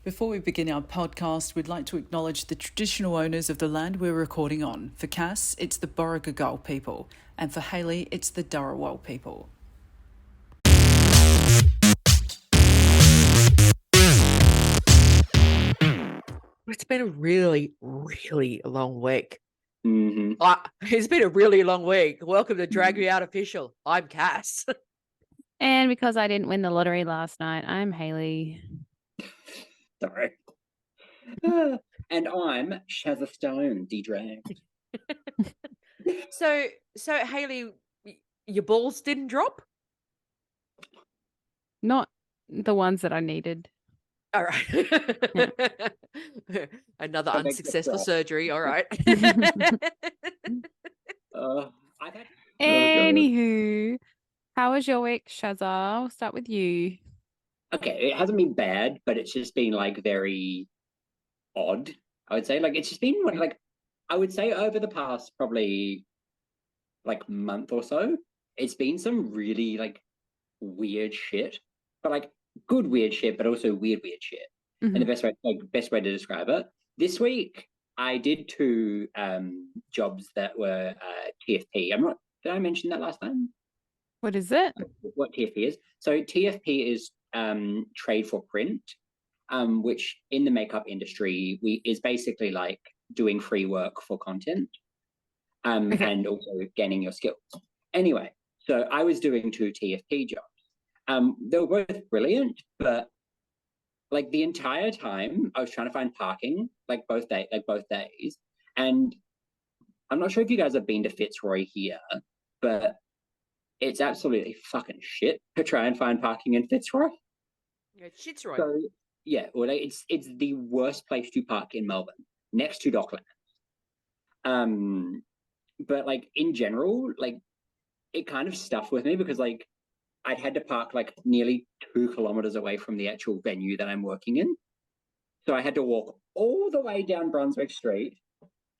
Before we begin our podcast, we'd like to acknowledge the traditional owners of the land we're recording on. For Cass, it's the Borragagal people, and for Hailey, it's the Dharawal people. It's been a really, really long week. Mm-hmm. It's been a really long week. Welcome to Drag Me Out Official. I'm Cass. And because I didn't win the lottery last night, I'm Hailey. Sorry. And I'm Shazza Stone, D-Drag. So Hailey, your balls didn't drop? Not the ones that I needed. All right. Another That makes it unsuccessful drop. surgery. All right. I've had... Anywho, how was your week, Shazza? I'll start with you. Okay, it hasn't been bad, but it's just been like very odd, I would say. Like it's just been like I would say over the past probably like month or so, it's been some really like weird shit. But like good weird shit, but also weird shit. And the best way to describe it. This week I did two jobs that were TFP. Did I mention that last time? What is it? What TFP is? So TFP is trade for print, which in the makeup industry is basically like doing free work for content, and also gaining your skills. Anyway, so I was doing two TFP jobs. They were both brilliant, but like the entire time I was trying to find parking, like both days. And I'm not sure if you guys have been to Fitzroy here, but it's absolutely fucking shit to try and find parking in Fitzroy. Yeah, shit's right. So yeah, well, it's the worst place to park in Melbourne, next to Docklands. But like in general, like it kind of stuffed with me because like I'd had to park like nearly 2 kilometers away from the actual venue that I'm working in. So I had to walk all the way down Brunswick Street,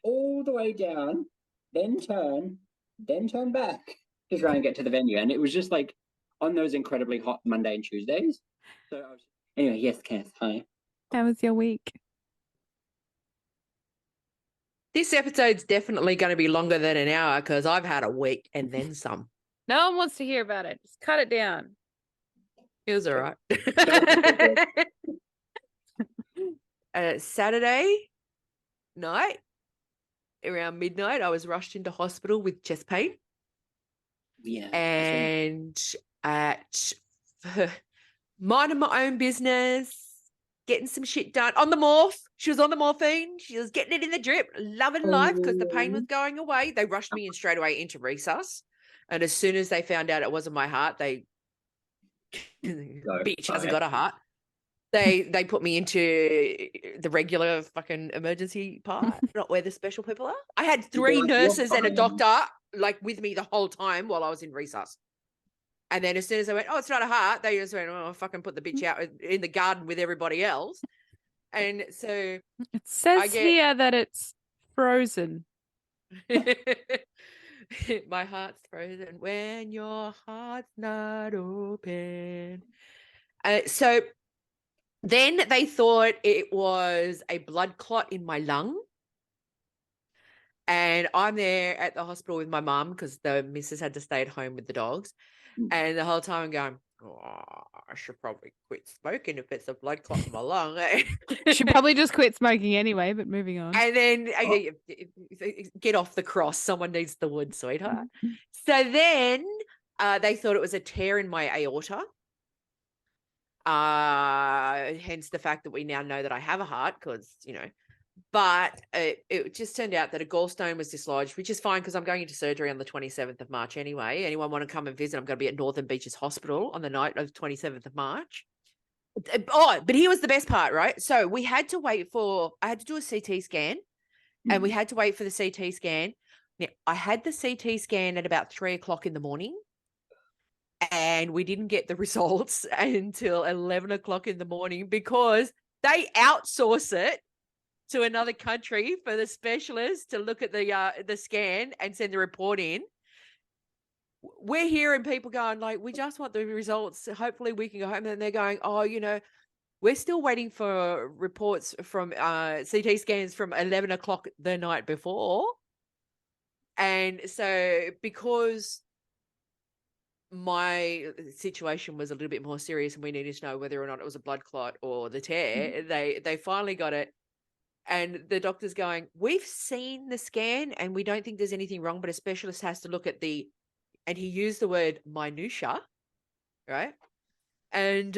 all the way down, then turn back to try and get to the venue. And it was just like on those incredibly hot Monday and Tuesdays. So anyway, yes, Kath, hi. How was your week? This episode's definitely going to be longer than an hour because I've had a week and then some. No one wants to hear about it. Just cut it down. It was all right. Saturday night, around midnight, I was rushed into hospital with chest pain. Yeah. And minding my own business, getting some shit done on the morph. She was on the morphine. She was getting it in the drip, loving life because the pain was going away. They rushed me in straight away into resus. And as soon as they found out it wasn't my heart, bitch hasn't got a heart. They put me into the regular fucking emergency part, not where the special people are. I had 3 nurses and a doctor like with me the whole time while I was in resus. And then as soon as I went, oh, it's not a heart, they just went, oh, fucking put the bitch out in the garden with everybody else. And so it says here that it's frozen. My heart's frozen when your heart's not open. So then they thought it was a blood clot in my lung. And I'm there at the hospital with my mum because the missus had to stay at home with the dogs. And the whole time I'm going, oh, I should probably quit smoking if it's a blood clot in my lung. Should probably just quit smoking anyway, but moving on. And then get off the cross. Someone needs the wood, sweetheart. So then they thought it was a tear in my aorta. Hence the fact that we now know that I have a heart because, but it just turned out that a gallstone was dislodged, which is fine because I'm going into surgery on the 27th of March anyway. Anyone want to come and visit? I'm going to be at Northern Beaches Hospital on the night of 27th of March. Oh, but here was the best part, right? So I had to do a CT scan and we had to wait for the CT scan. Now, I had the CT scan at about 3:00 in the morning and we didn't get the results until 11:00 in the morning because they outsource it to another country for the specialist to look at the scan and send the report in. We're hearing people going like, we just want the results. Hopefully we can go home. And they're going, oh, we're still waiting for reports from CT scans from 11 o'clock the night before. And so because my situation was a little bit more serious and we needed to know whether or not it was a blood clot or the tear, they finally got it. And the doctor's going, we've seen the scan and we don't think there's anything wrong, but a specialist has to look at and he used the word minutia, right? And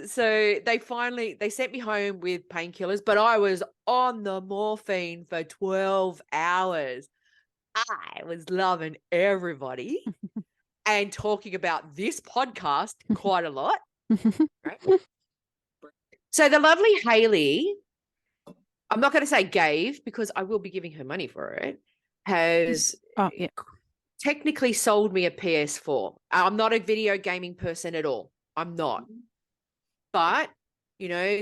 so they sent me home with painkillers, but I was on the morphine for 12 hours. I was loving everybody and talking about this podcast quite a lot. Right? So the lovely Hailey, I'm not going to say gave because I will be giving her money for it, has technically sold me a PS4. I'm not a video gaming person at all. I'm not. But,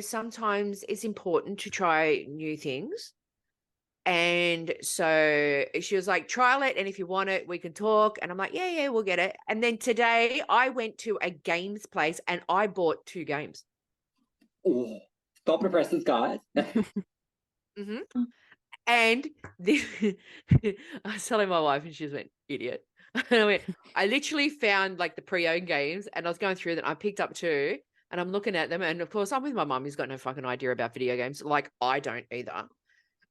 sometimes it's important to try new things. And so she was like, trial it. And if you want it, we can talk. And I'm like, yeah, we'll get it. And then today I went to a games place and I bought 2 games. Oh, stop the presses, guys. Mm-hmm. And I was telling my wife and she just went, idiot. And I literally found like the pre-owned games and I was going through them. I picked up 2 and I'm looking at them. And of course, I'm with my mum who's got no fucking idea about video games. Like I don't either.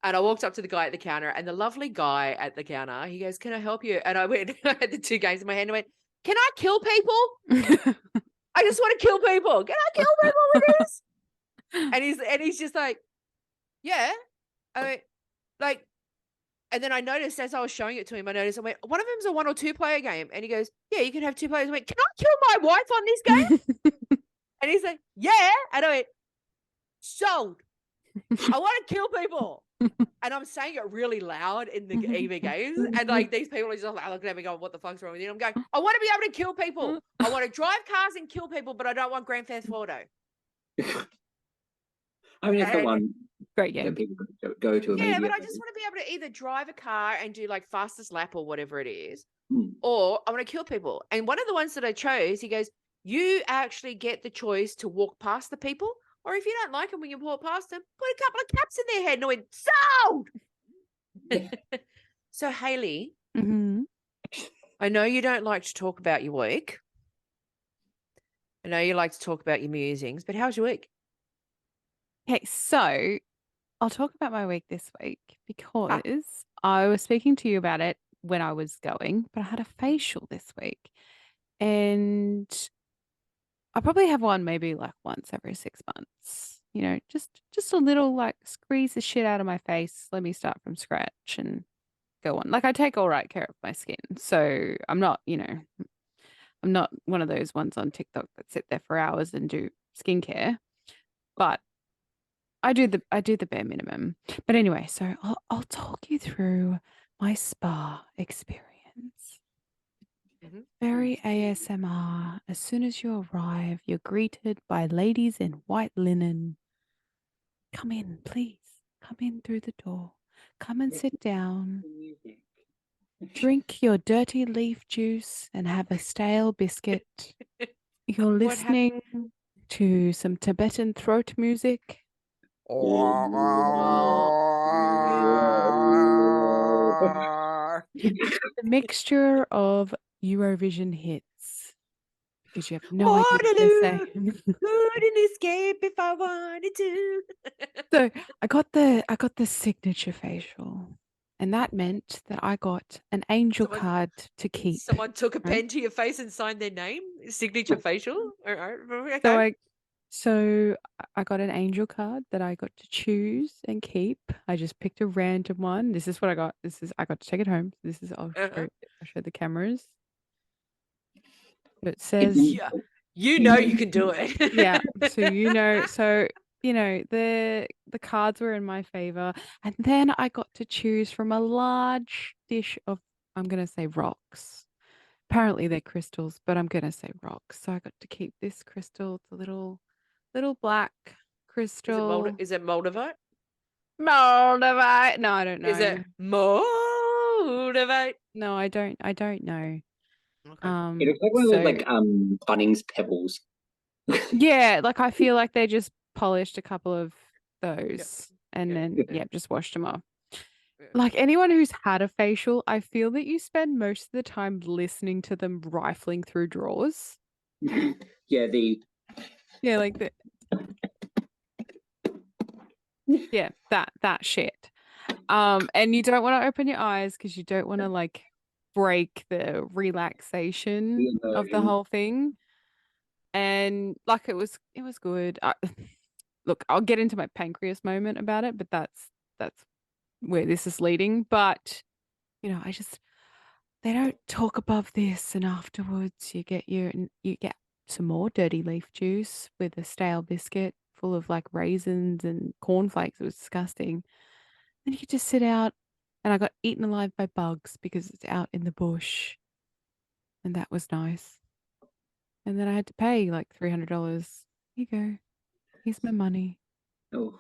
And I walked up to the guy at the counter and the lovely guy at the counter, he goes, can I help you? And I went, I had the 2 games in my hand and I went, can I kill people? I just want to kill people. Can I kill people with this? And he's just like, yeah. I went, like, and then I noticed as I was showing it to him, I went, one of them's a 1 or 2 player game. And he goes, yeah, you can have 2 players. I went, can I kill my wife on this game? And he's like, yeah. And I went, sold. I want to kill people. And I'm saying it really loud in the EV games. And like these people are just like looking at me going, what the fuck's wrong with you? And I'm going, I want to be able to kill people. I want to drive cars and kill people, but I don't want Grand Theft Auto. I mean, it's the one great game that people go to. Yeah, but I just want to be able to either drive a car and do like fastest lap or whatever it is, or I want to kill people. And one of the ones that I chose, he goes, you actually get the choice to walk past the people, or if you don't like them when you walk past them, put a couple of caps in their head. And I went, sold! So, Hailey, I know you don't like to talk about your week. I know you like to talk about your musings, but how's your week? Okay, so I'll talk about my week this week because I was speaking to you about it when I was going, but I had a facial this week. And I probably have one maybe like once every 6 months. Just a little like squeeze the shit out of my face. Let me start from scratch and go on. Like I take all right care of my skin. So I'm not, I'm not one of those ones on TikTok that sit there for hours and do skincare. But I do the bare minimum. But anyway, so I'll talk you through my spa experience. Very ASMR. As soon as you arrive, you're greeted by ladies in white linen. Come in, please. Come in through the door. Come and sit down. Drink your dirty leaf juice and have a stale biscuit. You're listening to some Tibetan throat music. The mixture of Eurovision hits because you have no idea what they're saying. Couldn't escape if I wanted to. So I got the signature facial, and that meant that I got an angel card to keep. Someone took a pen to your face and signed their name. Signature facial. Okay. So I got an angel card that I got to choose and keep. I just picked a random one. This is what I got. I got to take it home. I'll show the cameras. It says, you know you can do it. Yeah. So the cards were in my favor, and then I got to choose from a large dish of, I'm gonna say, rocks. Apparently they're crystals, but I'm gonna say rocks. So I got to keep this crystal. It's a little black crystal. Is it Moldavite? Moldavite? No, I don't know. Is it Moldavite? No, I don't know. Okay. It looks like one of those like Bunnings pebbles. Yeah, like I feel like they're just polished a couple of those and Yeah. then, Yeah. just washed them off. Yeah. Like anyone who's had a facial, I feel that you spend most of the time listening to them rifling through drawers. Yeah, Like the that shit. And you don't want to open your eyes because you don't want to like break the relaxation of the immersion. whole thing. And like it was good. Look, I'll get into my pancreas moment about it, but that's where this is leading. But they don't talk above this, and afterwards you get some more dirty leaf juice with a stale biscuit full of like raisins and cornflakes. It was disgusting. And you could just sit out, and I got eaten alive by bugs because it's out in the bush, and that was nice. And then I had to pay like $300. Here you go. Here's my money. Oh,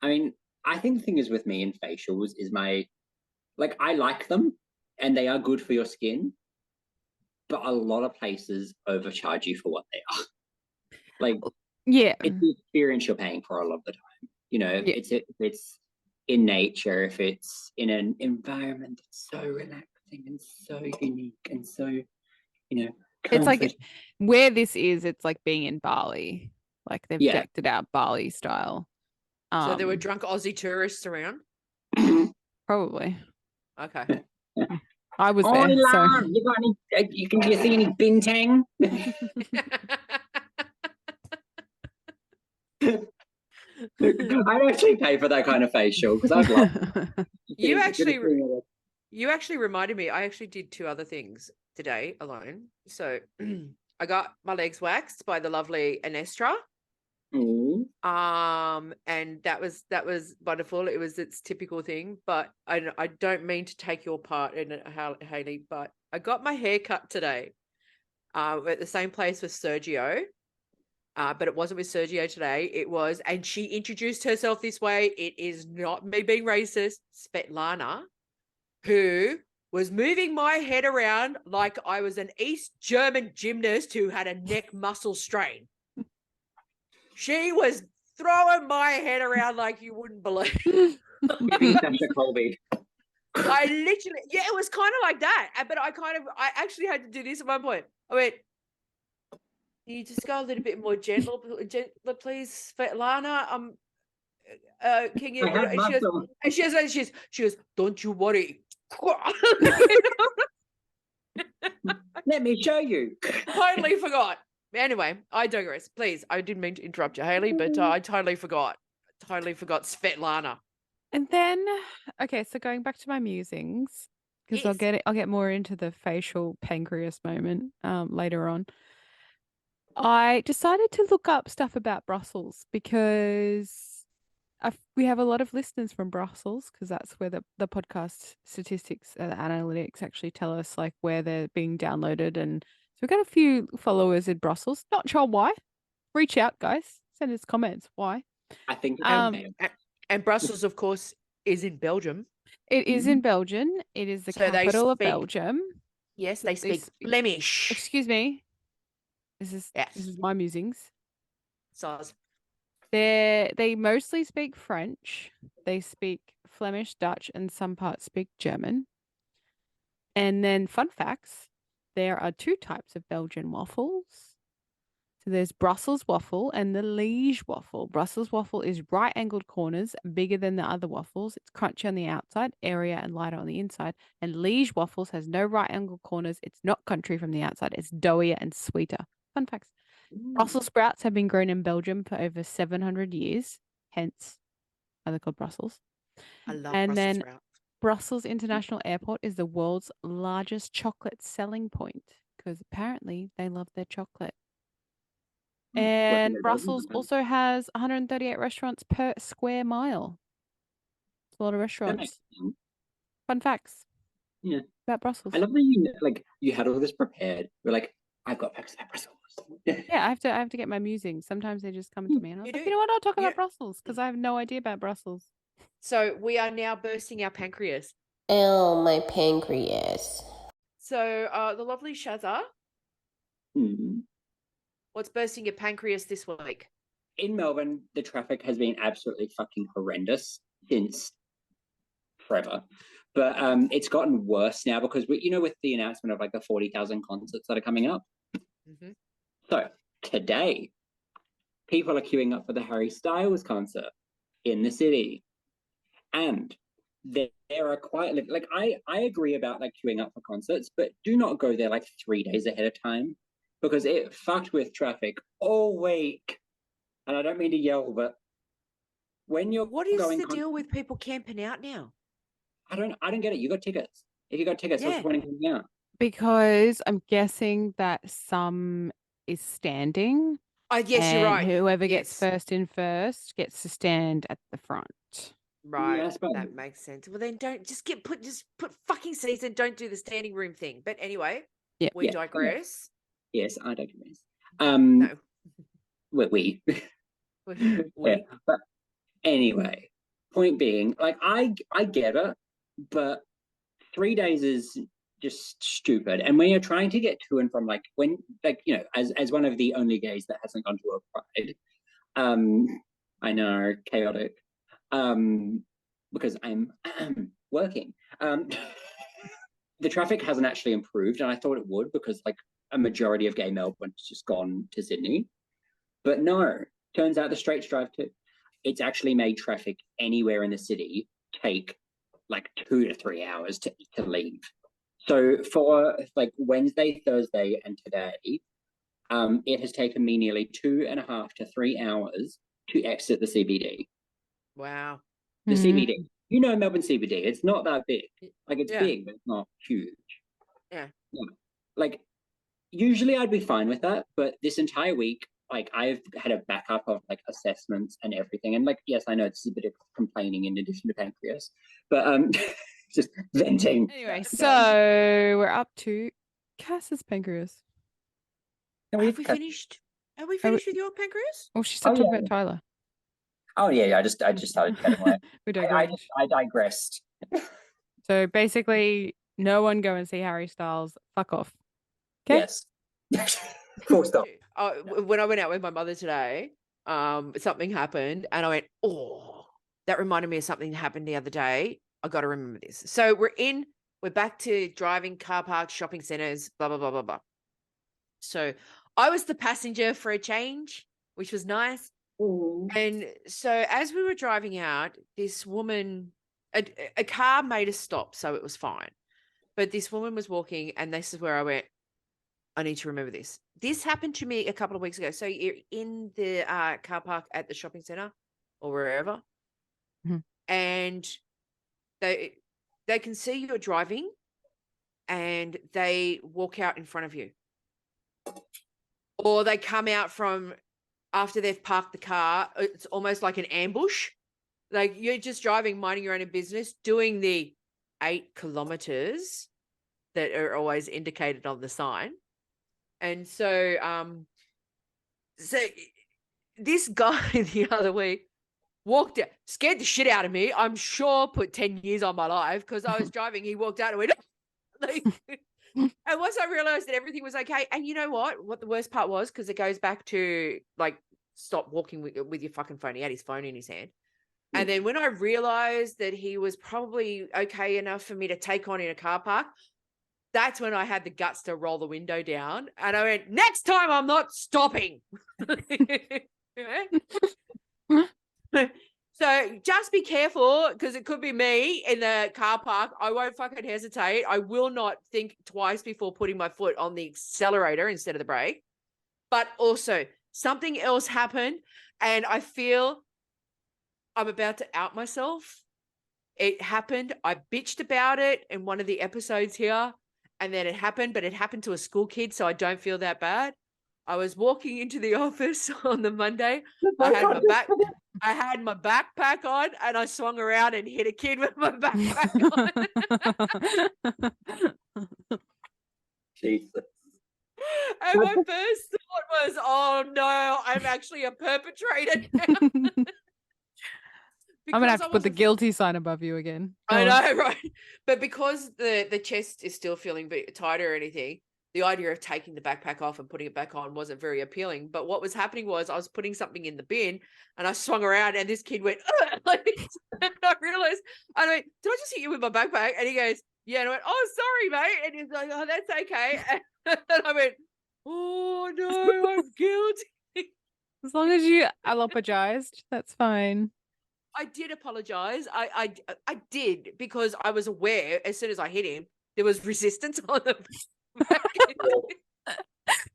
I mean, I think the thing is with me in facials is I like them and they are good for your skin, but a lot of places overcharge you for what they are. Like, Yeah. it's the experience you're paying for a lot of the time. If it's in nature, if it's in an environment that's so relaxing and so unique and so, It's like comforting. where this is, it's like being in Bali. Like they've Yeah. decked it out Bali style. So there were drunk Aussie tourists around? Probably. Okay. I was Oh, there. So you got any? You see any bintang? I'd actually pay for that kind of facial because I'd love it. You actually reminded me. I actually did 2 other things today alone. So I got my legs waxed by the lovely Anestra. Mm. And that was wonderful. It was its typical thing, but I don't mean to take your part in it, Hailey, but I got my hair cut today. At the same place with Sergio. But it wasn't with Sergio today. It was, and she introduced herself this way. It is not me being racist. Svetlana, who was moving my head around like I was an East German gymnast who had a neck muscle strain. She was throwing my head around like you wouldn't believe. Sasha Colby. I literally, it was kind of like that. But I actually had to do this at one point. I went, can you just go a little bit more gentler, please, Svetlana? Can you? And she goes, don't you worry. Let me show you. Totally forgot. Anyway, I digress. Please, I didn't mean to interrupt you, Hailey, but I totally forgot. Totally forgot Svetlana. And then, okay, so going back to my musings, because I'll get more into the facial pancreas moment later on. I decided to look up stuff about Brussels because we have a lot of listeners from Brussels because that's where the podcast statistics, the analytics actually tell us like where they're being downloaded. And so we've got a few followers in Brussels. Not sure why. Reach out, guys. Send us comments. Why? I think and Brussels, of course, is in Belgium. It is in Belgium. It is the capital of Belgium. Yes, they speak Flemish. Excuse me. This is my musings. Soz. They mostly speak French. They speak Flemish, Dutch, and some parts speak German. And then fun facts, there are 2 types of Belgian waffles. So there's Brussels waffle and the Liège waffle. Brussels waffle is right-angled corners, bigger than the other waffles. It's crunchy on the outside, airier and lighter on the inside. And Liège waffles has no right-angled corners. It's not country from the outside. It's doughier and sweeter. Fun facts. Brussels sprouts have been grown in Belgium for over 700 years. Hence, why they're called Brussels. I love Brussels sprouts. Brussels International Airport is the world's largest chocolate selling point because apparently they love their chocolate. And Brussels also has 138 restaurants per square mile. It's a lot of restaurants. Fun facts. Yeah. About Brussels. I love that you had all this prepared. You're like, I've got facts about Brussels. Yeah, I have to get my musings. Sometimes they just come to me and I was like, you know what? I'll talk about Brussels because I have no idea about Brussels. So we are now bursting our pancreas. Oh, my pancreas. So the lovely Shazza. Mm-hmm. What's bursting your pancreas this week? in Melbourne, the traffic has been absolutely fucking horrendous since forever. But it's gotten worse now because with the announcement of like the 40,000 concerts that are coming up. Mm-hmm. So today, people are queuing up for the Harry Styles concert in the city, and there are quite like I agree about like queuing up for concerts, but do not go there like 3 days ahead of time because it fucked with traffic all week. And I don't mean to yell, but when you're What is going the deal with people camping out now? I don't get it. You got tickets. If you got tickets, what's Yeah. the point in coming out? Because I'm guessing that some is standing. Yes, you're and right. whoever gets Yes. first in first gets to stand at the front. Right. Yeah, I suppose. That makes sense. Well, then don't just put fucking seats and don't do the standing room thing. But anyway, Yep. we Yeah. digress. Yes, I digress. No. We. We. Yeah. But anyway, point being, like I get it, but 3 days is just stupid. And when you're trying to get to and from as one of the only gays that hasn't gone to a pride, I know, chaotic. Because I'm working. The traffic hasn't actually improved, and I thought it would because like a majority of gay Melbourne has just gone to Sydney. But no, turns out the Straits Drive too. It's actually made traffic anywhere in the city take like 2 to 3 hours to leave. So for like Wednesday, Thursday, and today, it has taken me nearly 2.5 to 3 hours to exit the CBD. Wow. The CBD. Melbourne CBD. It's not that big. Like it's big, but it's not huge. Yeah. Like usually I'd be fine with that, but this entire week, like I've had a backup of like assessments and everything. And like, yes, I know this is a bit of complaining in addition to Pancreas, but just venting. Anyway, so we're up to Cass's Pancreas. Have we finished? Have we finished with your Pancreas? Oh, she's still talking about Tyler. Oh yeah. I just started cutting away. We digress. I digressed. So basically, no one go and see Harry Styles. Fuck off. Okay? Yes. Full stop. When I went out with my mother today, something happened, and I went, "Oh, that reminded me of something that happened the other day. I got to remember this." So we're back to driving, car parks, shopping centers, blah blah blah blah blah. So I was the passenger for a change, which was nice. Ooh. And so as we were driving out, this woman, a car made a stop, so it was fine. But this woman was walking, and this is where I went, I need to remember this. This happened to me a couple of weeks ago. So you're in the car park at the shopping center or wherever, and they can see you're driving, and they walk out in front of you. Or they come out from after they've parked the car. It's almost like an ambush. Like you're just driving, minding your own business, doing the 8 kilometers that are always indicated on the sign. And so, this guy the other week walked out, scared the shit out of me. I'm sure put 10 years on my life because I was driving. He walked out and went, and once I realized that everything was okay, and you know what the worst part was, because it goes back to like, stop walking with your fucking phone. He had his phone in his hand. And then when I realized that he was probably okay enough for me to take on in a car park, that's when I had the guts to roll the window down. And I went, next time I'm not stopping. So just be careful, because it could be me in the car park. I won't fucking hesitate. I will not think twice before putting my foot on the accelerator instead of the brake. But also, something else happened, and I feel I'm about to out myself. It happened. I bitched about it in one of the episodes here, and then it happened, but it happened to a school kid, so I don't feel that bad. I was walking into the office on the Monday. I had my backpack on, and I swung around and hit a kid with my backpack on. Jesus. And my first thought was, oh no, I'm actually a perpetrator now. I'm going to have to put the guilty sign above you again. I know, right? But because the chest is still feeling a bit tighter or anything, the idea of taking the backpack off and putting it back on wasn't very appealing. But what was happening was I was putting something in the bin and I swung around and this kid went, like, and I realized, I went, did I just hit you with my backpack? And he goes, yeah. And I went, oh, sorry, mate. And he's like, oh, that's okay. And I went, oh, no, I'm guilty. As long as you apologized, that's fine. I did apologize. I did, because I was aware as soon as I hit him, there was resistance on the back.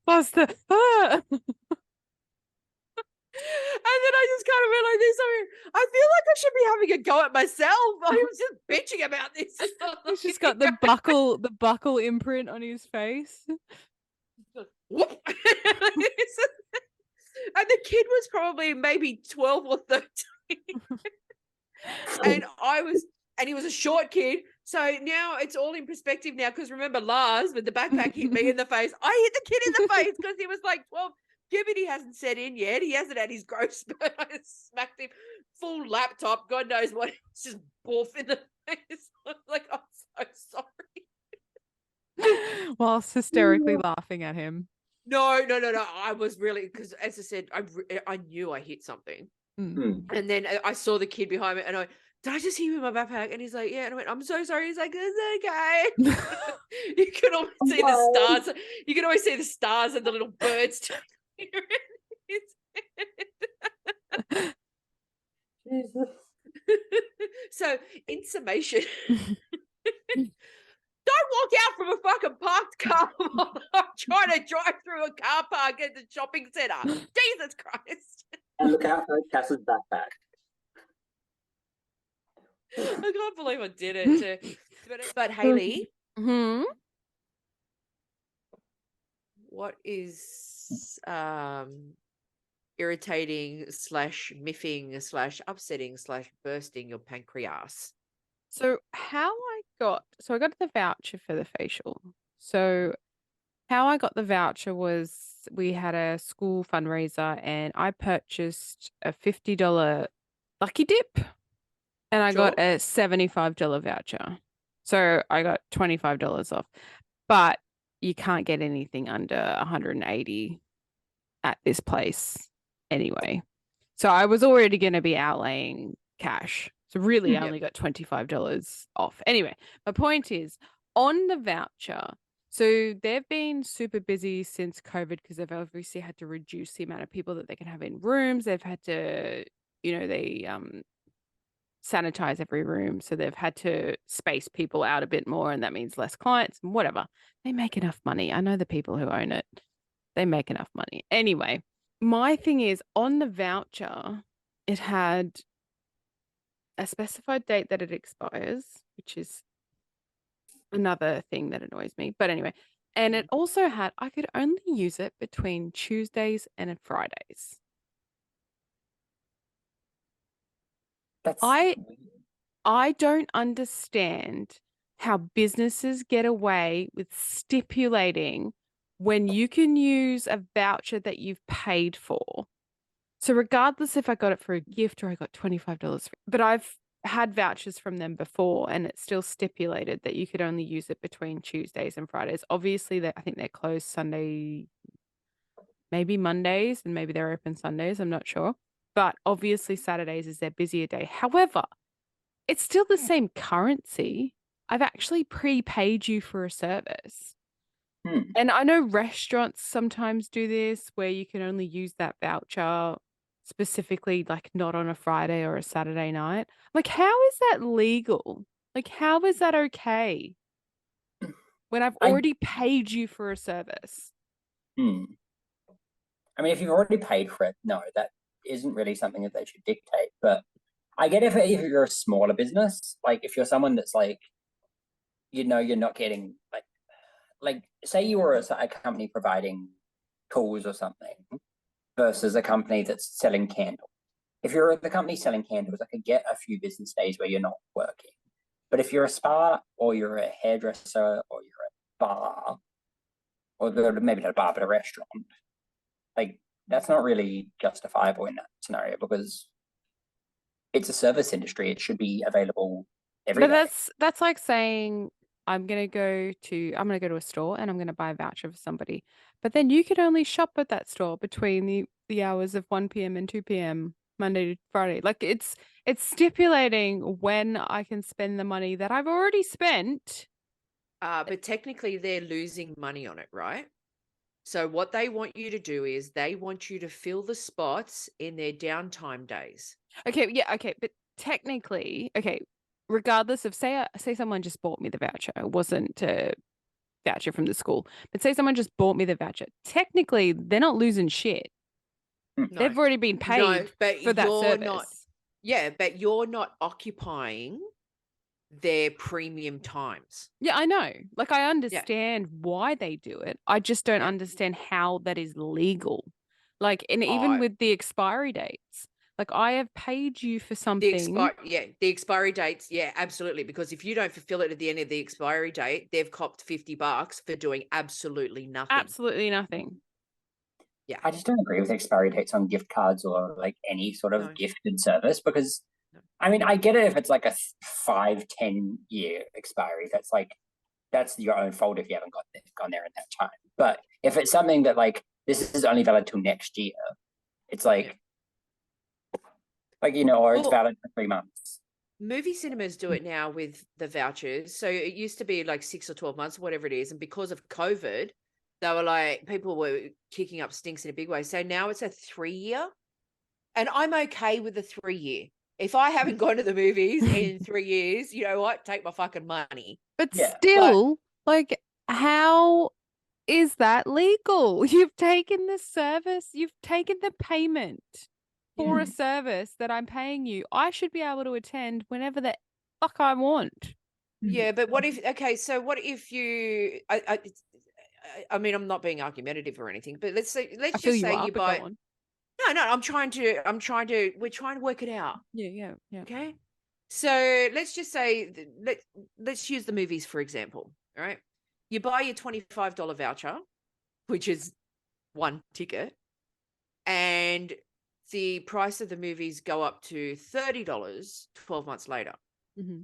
Plus the And then I just kind of went like this. I feel like I should be having a go at myself. I was just bitching about this. he's just got the buckle imprint on his face. Whoop. And the kid was probably maybe 12 or 13. And he was a short kid. So now it's all in perspective now, because remember Lars with the backpack hit me in the face. I hit the kid in the face because he was like 12. Puberty hasn't set in yet. He hasn't had his growth spurt. I smacked him full laptop. God knows what. It's just boof in the face. I was like, I'm so sorry. Whilst hysterically laughing at him. No. I was really, because as I said, I knew I hit something. Mm. And then I saw the kid behind me and I went, did I just hit you with my backpack? And he's like, yeah. And I went, I'm so sorry. He's like, it's okay. You can always see the stars. You can always see the stars and the little birds. Jesus. So, in summation, don't walk out from a fucking parked car while I'm trying to drive through a car park at the shopping centre. Jesus Christ. And look out for Cass's backpack. I can't believe I did it. But Hailey, Hmm. what is irritating / miffing / upsetting / bursting your pancreas? So I got the voucher for the facial. So how I got the voucher was we had a school fundraiser and I purchased a $50 Lucky Dip and I got Sure. a $75 voucher. So I got $25 off. But you can't get anything under 180 at this place anyway. So I was already going to be outlaying cash. So really, I Yep. only got $25 off. Anyway, my point is on the voucher. So they've been super busy since COVID because they've obviously had to reduce the amount of people that they can have in rooms. They've had to, they sanitize every room. So they've had to space people out a bit more, and that means less clients and whatever. They make enough money. I know the people who own it. They make enough money. Anyway, my thing is on the voucher, it had a specified date that it expires, which is another thing that annoys me. But anyway, and it also had, I could only use it between Tuesdays and Fridays. That's I don't understand how businesses get away with stipulating when you can use a voucher that you've paid for. So regardless if I got it for a gift or I got $25, but I've had vouchers from them before and it's still stipulated that you could only use it between Tuesdays and Fridays. Obviously, I think they're closed Sunday, maybe Mondays, and maybe they're open Sundays. I'm not sure. But obviously Saturdays is their busier day. However, it's still the same currency. I've actually prepaid you for a service. And I know restaurants sometimes do this where you can only use that voucher specifically, like not on a Friday or a Saturday night. Like, how is that legal? Like, how is that okay when I've already paid you for a service? I mean, if you've already paid for it, no, that isn't really something that they should dictate. But I get if you're a smaller business, like if you're someone that's like, you're not getting like say you were a company providing tools or something versus a company that's selling candles. If you're the company selling candles, I could get a few business days where you're not working. But if you're a spa or you're a hairdresser or you're a bar, or maybe not a bar, but a restaurant, like that's not really justifiable in that scenario because it's a service industry. It should be available every day. But that's like saying I'm gonna go to a store and I'm gonna buy a voucher for somebody. But then you could only shop at that store between the hours of 1 p.m. and 2 p.m. Monday to Friday. Like it's stipulating when I can spend the money that I've already spent. But technically they're losing money on it, right? So what they want you to do is they want you to fill the spots in their downtime days. Okay, yeah, okay, but technically, okay, regardless of say someone just bought me the voucher, it wasn't a voucher from the school, but say someone just bought me the voucher. Technically, they're not losing shit. No, They've already been paid but for that you're service. not. Yeah, but you're not occupying their premium times. Yeah, I know. Like I understand why they do it. I just don't Yeah. understand how that is legal. Like, and even with the expiry dates, like I have paid you for something. The expiry dates, yeah, absolutely. Because if you don't fulfill it at the end of the expiry date, they've copped $50 for doing absolutely nothing. Absolutely nothing. Yeah. I just don't agree with expiry dates on gift cards or like any sort of gifted service because I mean, I get it if it's like a 5-10 year expiry. That's your own fault if you haven't gone there in that time. But if it's something that like this is only valid till next year, it's like or it's valid for 3 months. Movie cinemas do it now with the vouchers. So it used to be like 6 or 12 months, whatever it is. And because of COVID, they were like, people were kicking up stinks in a big way. So now it's a 3-year. And I'm okay with the 3-year. If I haven't gone to the movies in 3 years, you know what? Take my fucking money. But still, like, how is that legal? You've taken the service, you've taken the payment for a service that I'm paying you. I should be able to attend whenever the fuck I want. Yeah, but what if? Okay, so what if you? I mean, I'm not being argumentative or anything, but let's just say you buy. No, I'm trying to. We're trying to work it out. Yeah. Okay, so let's just say let's use the movies for example. All right, you buy your $25 voucher, which is one ticket, and the price of the movies go up to $30 12 months later. Mm-hmm.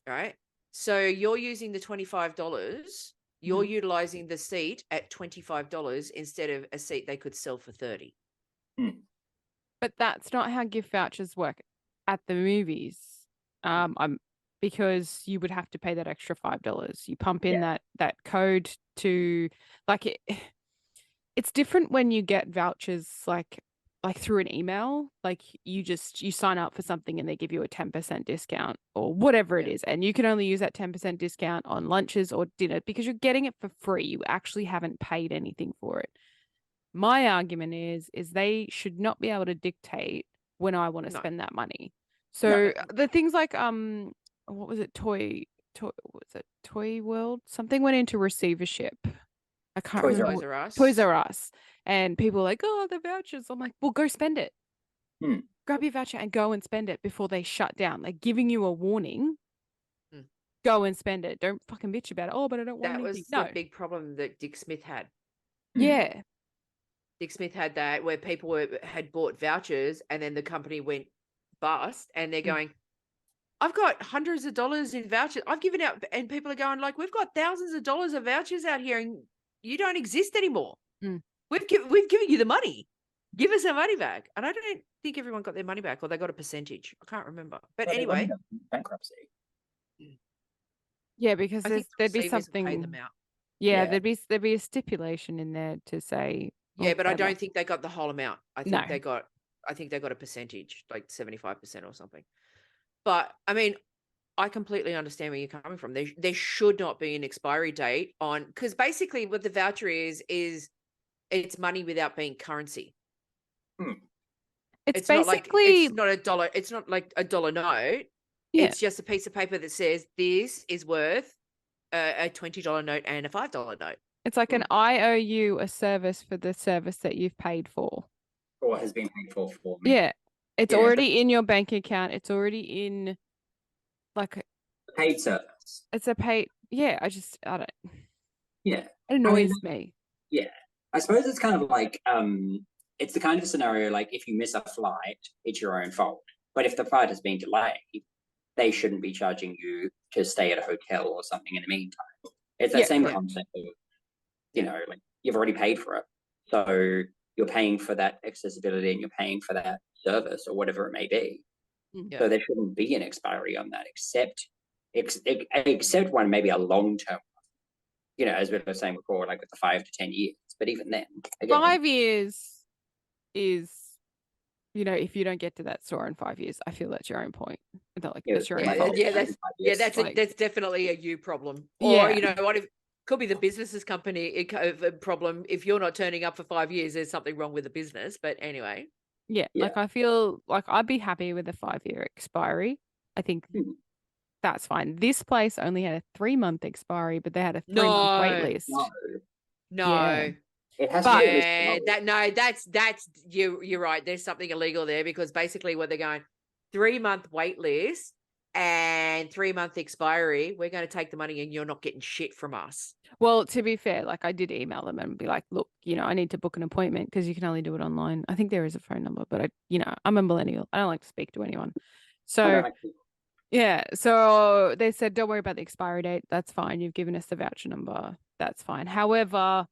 All right. So you're using the $25. You're utilizing the seat at $25 instead of a seat they could sell for $30. But that's not how gift vouchers work at the movies. Because you would have to pay that extra $5. You pump in that code to it's different when you get vouchers like through an email. Like you sign up for something and they give you a 10% discount or whatever it is, and you can only use that 10% discount on lunches or dinner because you're getting it for free. You actually haven't paid anything for it. My argument is they should not be able to dictate when I want to spend that money. So the things like what was it? Toy World? Something went into receivership. I can't remember. Toys R Us. And people are like, oh, the vouchers. I'm like, well, go spend it. Grab your voucher and go and spend it before they shut down. Like giving you a warning. Go and spend it. Don't fucking bitch about it. Oh, but I don't want anything. That was the big problem that Dick Smith had. Yeah. Dick Smith had that where people had bought vouchers and then the company went bust and they're going, I've got hundreds of dollars in vouchers. I've given out, and people are going like, we've got thousands of dollars of vouchers out here and you don't exist anymore. We've given you the money. Give us our money back. And I don't think everyone got their money back or they got a percentage. I can't remember. But anyway. Bankruptcy. Yeah, because there'd be something. Pay them out. Yeah, there'd be a stipulation in there to say. Yeah, but I don't think they got the whole amount. I think they got a percentage, like 75% or something. But I mean, I completely understand where you're coming from. There should not be an expiry date on, because basically what the voucher is it's money without being currency. It's basically not a dollar. It's not like a dollar note. Yeah. It's just a piece of paper that says this is worth a $20 note and a $5 note. It's like an I owe you a service for the service that you've paid for. Or has been paid for me. Yeah. It's already in your bank account. It's already in like a paid service. It's a paid. Yeah. I don't. Yeah. It annoys me. Yeah. I suppose it's kind of like, it's the kind of scenario like if you miss a flight, it's your own fault. But if the flight has been delayed, they shouldn't be charging you to stay at a hotel or something in the meantime. It's that same concept of, like you've already paid for it. So you're paying for that accessibility and you're paying for that service or whatever it may be. Yeah. So there shouldn't be an expiry on that, except one maybe a long-term one, as we were saying before, like with the 5 to 10 years. But even then, again, 5 years is, if you don't get to that store in 5 years, I feel that's your own point. That's your own fault. That's definitely a you problem. Or what if could be the business's company problem if you're not turning up for 5 years. There's something wrong with the business. But anyway, I feel like I'd be happy with a 5-year expiry. I think that's fine. This place only had a 3-month expiry, but they had a 3-month wait list. No. Yeah. It has that's you're right. There's something illegal there because basically what they're going 3-month wait list and 3-month expiry. We're going to take the money and you're not getting shit from us. Well, to be fair, I did email them and be like, look, I need to book an appointment because you can only do it online. I think there is a phone number, but I'm a millennial. I don't like to speak to anyone. So so they said, don't worry about the expiry date. That's fine. You've given us the voucher number. That's fine. However,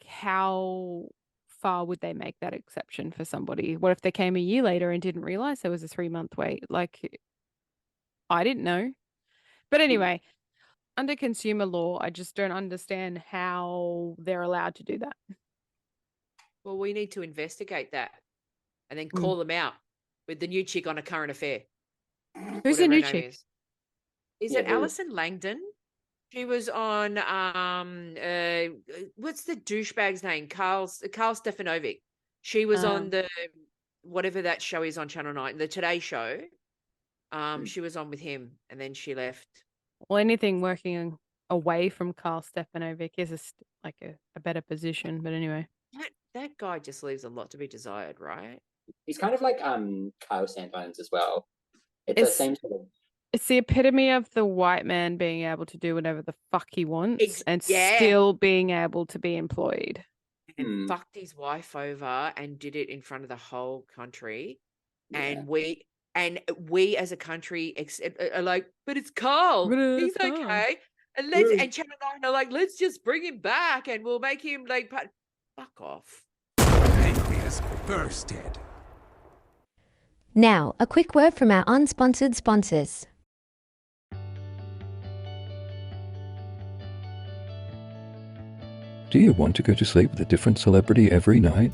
how far would they make that exception for somebody? What if they came a year later and didn't realize there was a 3-month wait? I didn't know. But anyway, under consumer law, I just don't understand how they're allowed to do that. Well, we need to investigate that and then call them out with the new chick on A Current Affair. Who's the new chick? Is it Alison Langdon? She was on what's the douchebag's name? Carl Stefanovic. She was on the whatever that show is on Channel 9, the Today Show. She was on with him and then she left. Well, anything working away from Carl Stefanovic is a better position, but anyway. That guy just leaves a lot to be desired, right? He's kind of like Kyle Sandilands as well. It's the same sort of. It's the epitome of the white man being able to do whatever the fuck he wants and still being able to be employed. And fucked his wife over and did it in front of the whole country. Yeah. And we as a country are like, but it's Carl. He's okay. And and Channel 9 are like, let's just bring him back and we'll make him fuck off. Pancreas bursted. Now, a quick word from our unsponsored sponsors. Do you want to go to sleep with a different celebrity every night?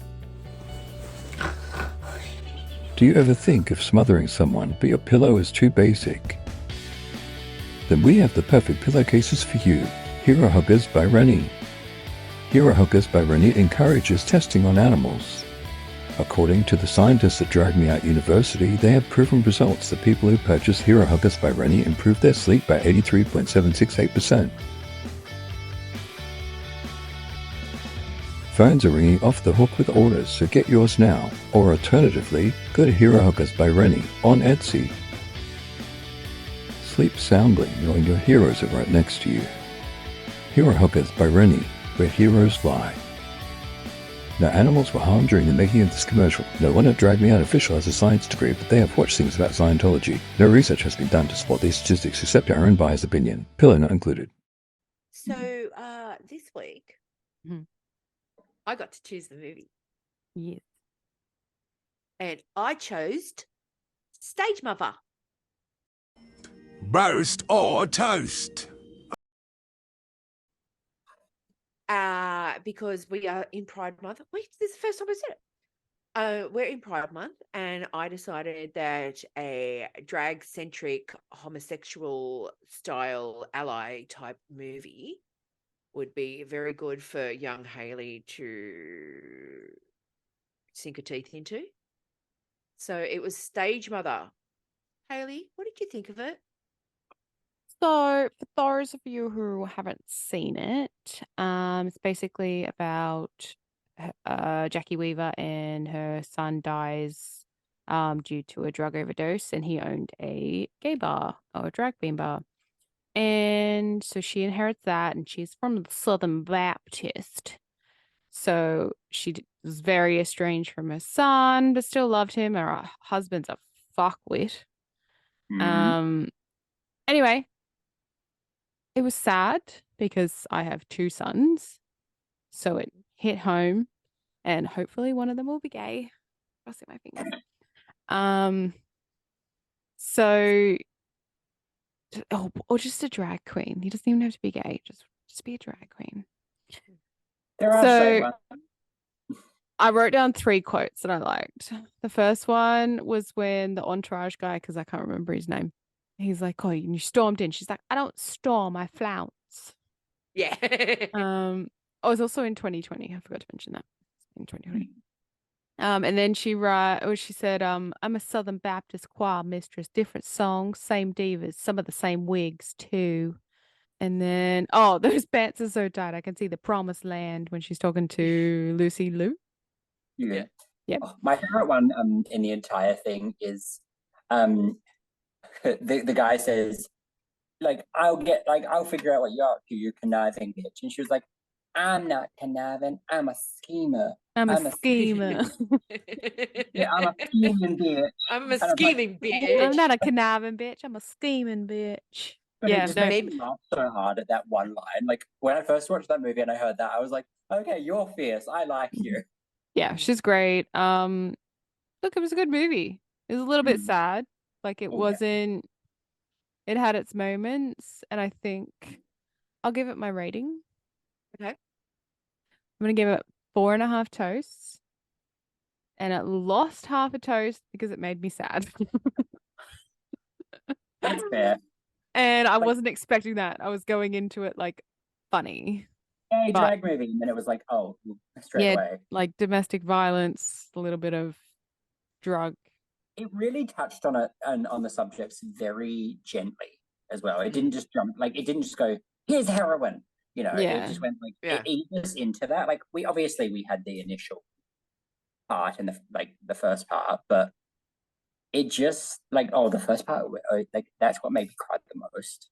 Do you ever think of smothering someone, but your pillow is too basic? Then we have the perfect pillowcases for you. Hero Huggers by Rennie. Hero Huggers by Rennie encourages testing on animals. According to the scientists at Drag Me Out University, they have proven results that people who purchase Hero Huggers by Rennie improve their sleep by 83.768%. Phones are ringing off the hook with orders, so get yours now. Or alternatively, go to Hero Huggers by Rennie on Etsy. Sleep soundly knowing your heroes are right next to you. Hero Huggers by Rennie, where heroes lie. No animals were harmed during the making of this commercial. No one at Drag Me Out official has a science degree, but they have watched things about Scientology. No research has been done to support these statistics except our own biased opinion. Pillow not included. So this week, I got to choose the movie. Yes. And I chose Stage Mother. Roast or toast? Because we are in Pride Month. Wait, this is the first time I said it. We're in Pride Month, and I decided that a drag-centric, homosexual-style ally type movie would be very good for young Hailey to sink her teeth into. So it was Stage Mother. Hailey, what did you think of it? So for those of you who haven't seen it, it's basically about Jackie Weaver and her son dies due to a drug overdose, and he owned a gay bar or a drag queen bar. And so she inherits that, and she's from the Southern Baptist. So she was very estranged from her son, but still loved him. Her husband's a fuckwit. Anyway, it was sad because I have 2 sons, so it hit home, and hopefully one of them will be gay. Crossing my fingers. So, or just a drag queen. He doesn't even have to be gay. Just be a drag queen. There are straight ones. I wrote down 3 quotes that I liked. The first one was when the Entourage guy, because I can't remember his name, he's like, "Oh, you stormed in." She's like, "I don't storm, I flounce." Yeah. I was also in 2020. I forgot to mention that. In 2020. And then she said, "I'm a Southern Baptist choir mistress. Different songs, same divas, some of the same wigs too." And then, those pants are so tight. I can see the promised land when she's talking to Lucy Liu. Yeah. Yep. Oh, my favorite one in the entire thing is the guy says, like, I'll figure out what you're up to, you conniving bitch. And she was like, "I'm not conniving, I'm a schemer. I'm a schemer." Yeah, I'm a scheming bitch. I'm a scheming bitch. I'm not a conniving bitch. I'm a scheming bitch. But Yeah, it just made me laugh so hard at that one line. Like, when I first watched that movie and I heard that, I was like, okay, you're fierce. I like you. Yeah, she's great. Look, it was a good movie. It was a little bit sad. Like, it wasn't. It had its moments, and I think I'll give it my rating. Okay. I'm gonna give it 4.5 toasts, and it lost half a toast because it made me sad. That's fair. And I wasn't expecting that. I was going into it like funny. Hey, drag movie, and then it was like, oh, straight away. Like domestic violence, a little bit of drug. It really touched on it and on the subjects very gently as well. It didn't just jump, like, it didn't just go, "Here's heroin." You know, it just went like, it eased us into that. Like, we had the initial part in the first part, but it just the first part, like, that's what made me cry the most.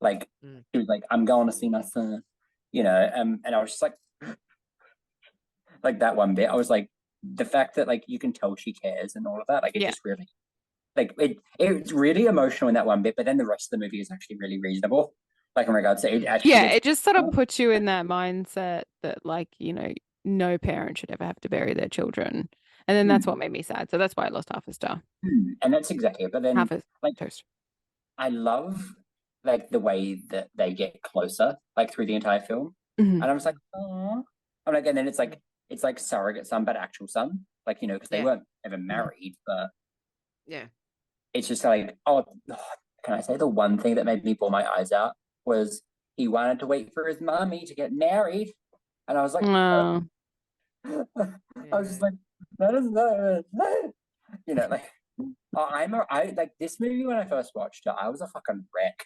Like, he was like, "I'm going to see my son," you know, and I was just like that one bit. I was like, the fact that, like, you can tell she cares and all of that, like, it just really, like, it's really emotional in that one bit, but then the rest of the movie is actually really reasonable. Like, in regards to it actually. Yeah, it just sort of puts you in that mindset that, like, you know, no parent should ever have to bury their children. And then that's what made me sad. So that's why I lost half a star. And that's exactly it. But then, half a toast. I love, like, the way that they get closer, like, through the entire film. And I was like, oh. I'm like, and then it's like surrogate son, but actual son. Like, you know, because they weren't ever married, but it's just like, can I say the one thing that made me bawl my eyes out was he wanted to wait for his mommy to get married. And I was like, I was just like, that is not, you know, like, I like this movie when I first watched it, I was a fucking wreck.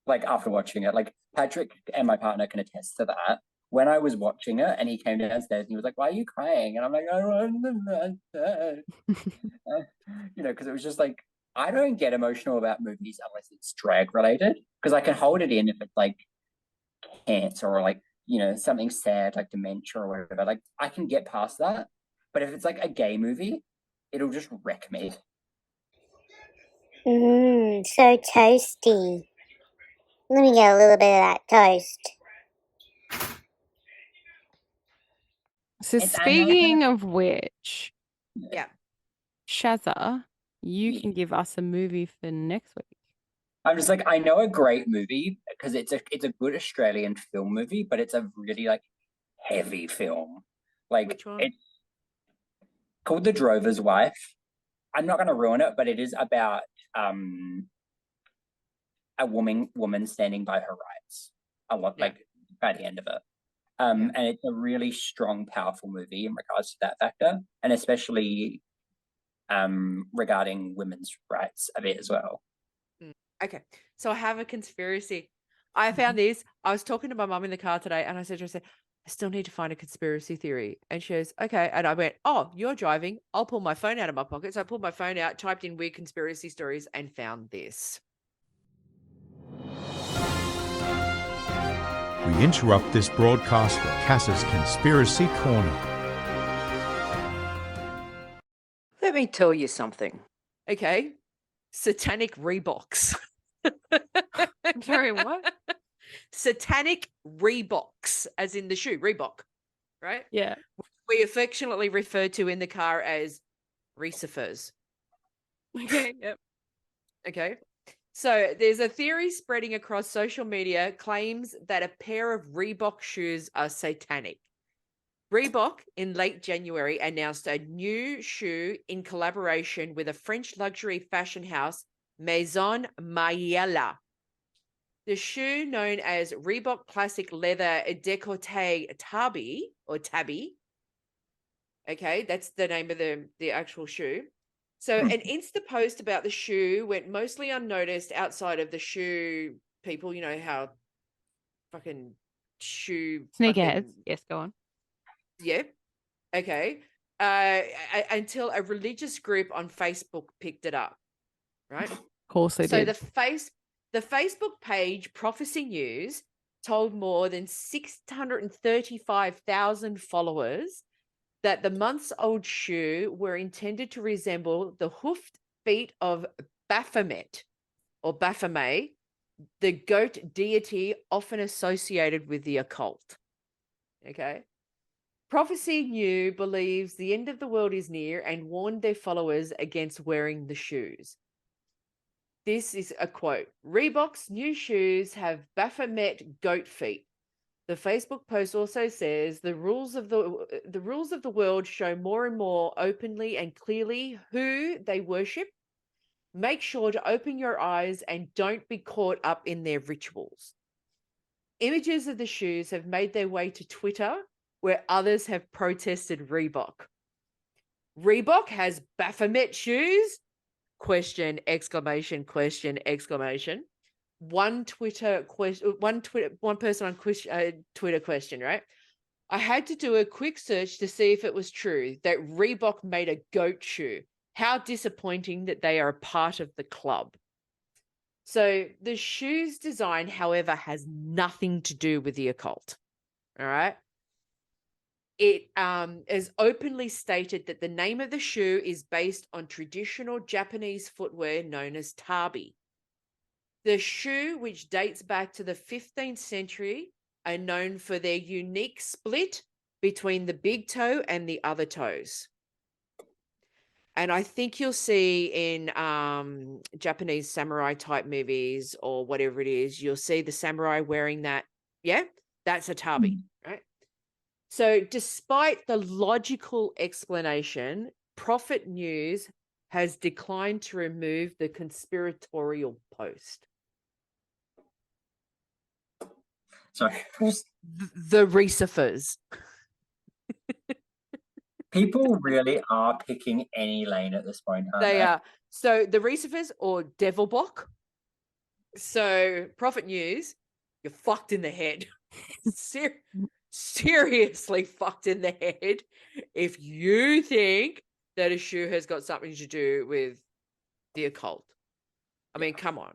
Like, after watching it, like, Patrick and my partner can attest to that. When I was watching it and he came downstairs and he was like, "Why are you crying?" And I'm like, you know, because it was just like, I don't get emotional about movies unless it's drag related, because I can hold it in if it's like cancer or, like, you know, something sad like dementia or whatever. Like, I can get past that. But if it's like a gay movie, it'll just wreck me. So toasty. Let me get a little bit of that toast. So speaking of which, Shazza, you can give us a movie for next week. I'm just like, I know a great movie because it's a good Australian film movie, but it's a really, like, heavy film. Like, which one? It's called The Drover's Wife. I'm not going to ruin it, but it is about a woman standing by her rights a lot, like, by the end of it. And it's a really strong, powerful movie in regards to that factor, and especially regarding women's rights a bit as well. Okay, so I have a conspiracy. I found this. I was talking to my mum in the car today, and I said to her, "I still need to find a conspiracy theory." And she goes, "Okay." And I went, "Oh, you're driving. I'll pull my phone out of my pocket." So I pulled my phone out, typed in weird conspiracy stories, and found this. We interrupt this broadcast for Cass's Conspiracy Corner. Let me tell you something. Okay, satanic Reeboks. I'm sorry, what? Satanic Reeboks, as in the shoe, Reebok, right? Yeah. We affectionately refer to in the car as Reecifers. Okay. Yep. Okay. So there's a theory spreading across social media claims that a pair of Reebok shoes are satanic. Reebok in late January announced a new shoe in collaboration with a French luxury fashion house, Maison Mayella. The shoe, known as Reebok Classic Leather Décolleté Tabby, okay, that's the name of the actual shoe. So an Insta post about the shoe went mostly unnoticed outside of the shoe people. You know how fucking shoe Sneakerheads. Yes, go on. Yeah. Okay. Until a religious group on Facebook picked it up. Right. Of course they So did. the Facebook page Prophecy News told more than 635,000 followers that the months-old shoe were intended to resemble the hoofed feet of Baphomet or Baphomet, the goat deity often associated with the occult. Okay. Prophecy New believes the end of the world is near and warned their followers against wearing the shoes. This is a quote. Reebok's new shoes have Baphomet goat feet. The Facebook post also says the rules of the world show more and more openly and clearly who they worship. Make sure to open your eyes and don't be caught up in their rituals. Images of the shoes have made their way to Twitter, where others have protested Reebok. Reebok has Baphomet shoes? Question, exclamation, question, exclamation. One person on Twitter question, right? I had to do a quick search to see if it was true that Reebok made a goat shoe. How disappointing that they are a part of the club. So the shoe's design, however, has nothing to do with the occult. All right. It is openly stated that the name of the shoe is based on traditional Japanese footwear known as tabi. The shoe, which dates back to the 15th century, are known for their unique split between the big toe and the other toes. And I think you'll see in Japanese samurai type movies or whatever it is, you'll see the samurai wearing that. Yeah, that's a tabi, right? So despite the logical explanation, Prophet News has declined to remove the conspiratorial post. Sorry. The Reecifers. People really are picking any lane at this point, aren't They are. So the Reecifers or Devilbok. So Prophet News, you're fucked in the head. Seriously fucked in the head if you think that a shoe has got something to do with the occult. I mean, come on.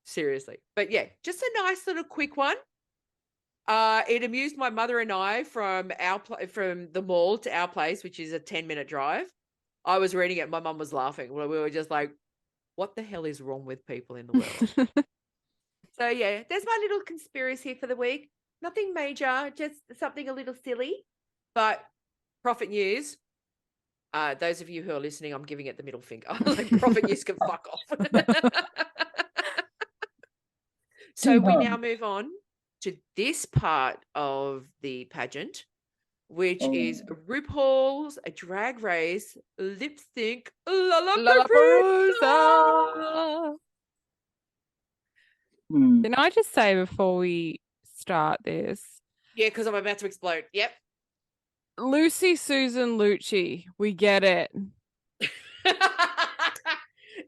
Seriously. But yeah, just a nice little quick one. It amused my mother and I from the mall to our place, which is a 10-minute drive. I was reading it. My mum was laughing. We were just like, what the hell is wrong with people in the world? So yeah, there's my little conspiracy for the week. Nothing major, just something a little silly. But Prophet News, those of you who are listening, I'm giving it the middle finger. Like Prophet News can fuck off. So we now move on to this part of the pageant, which is RuPaul's Drag Race Lip Sync Lollapalooza. Can I just say before we start this? Yeah, because I'm about to explode. Yep. Lucy Susan Lucci, we get it.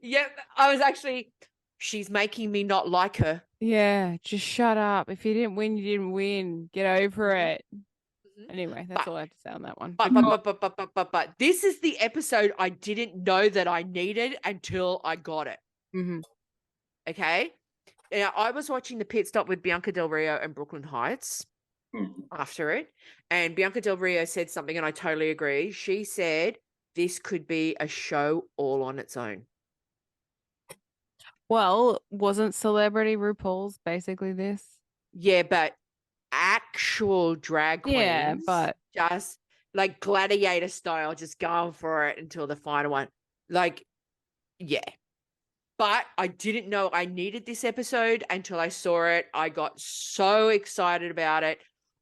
Yep. She's making me not like her. Yeah, just shut up. If you didn't win, you didn't win. Get over it. Anyway, that's all I have to say on that one. But this is the episode I didn't know that I needed until I got it. Okay. Now, I was watching the pit stop with Bianca Del Rio and Brooklyn Heights after it. And Bianca Del Rio said something, and I totally agree. She said this could be a show all on its own. Well, wasn't Celebrity RuPaul's basically this? Yeah, but actual drag queens, Yeah, but just like gladiator style, just going for it until the final one. Like, yeah. But I didn't know I needed this episode until I saw it. I got so excited about it.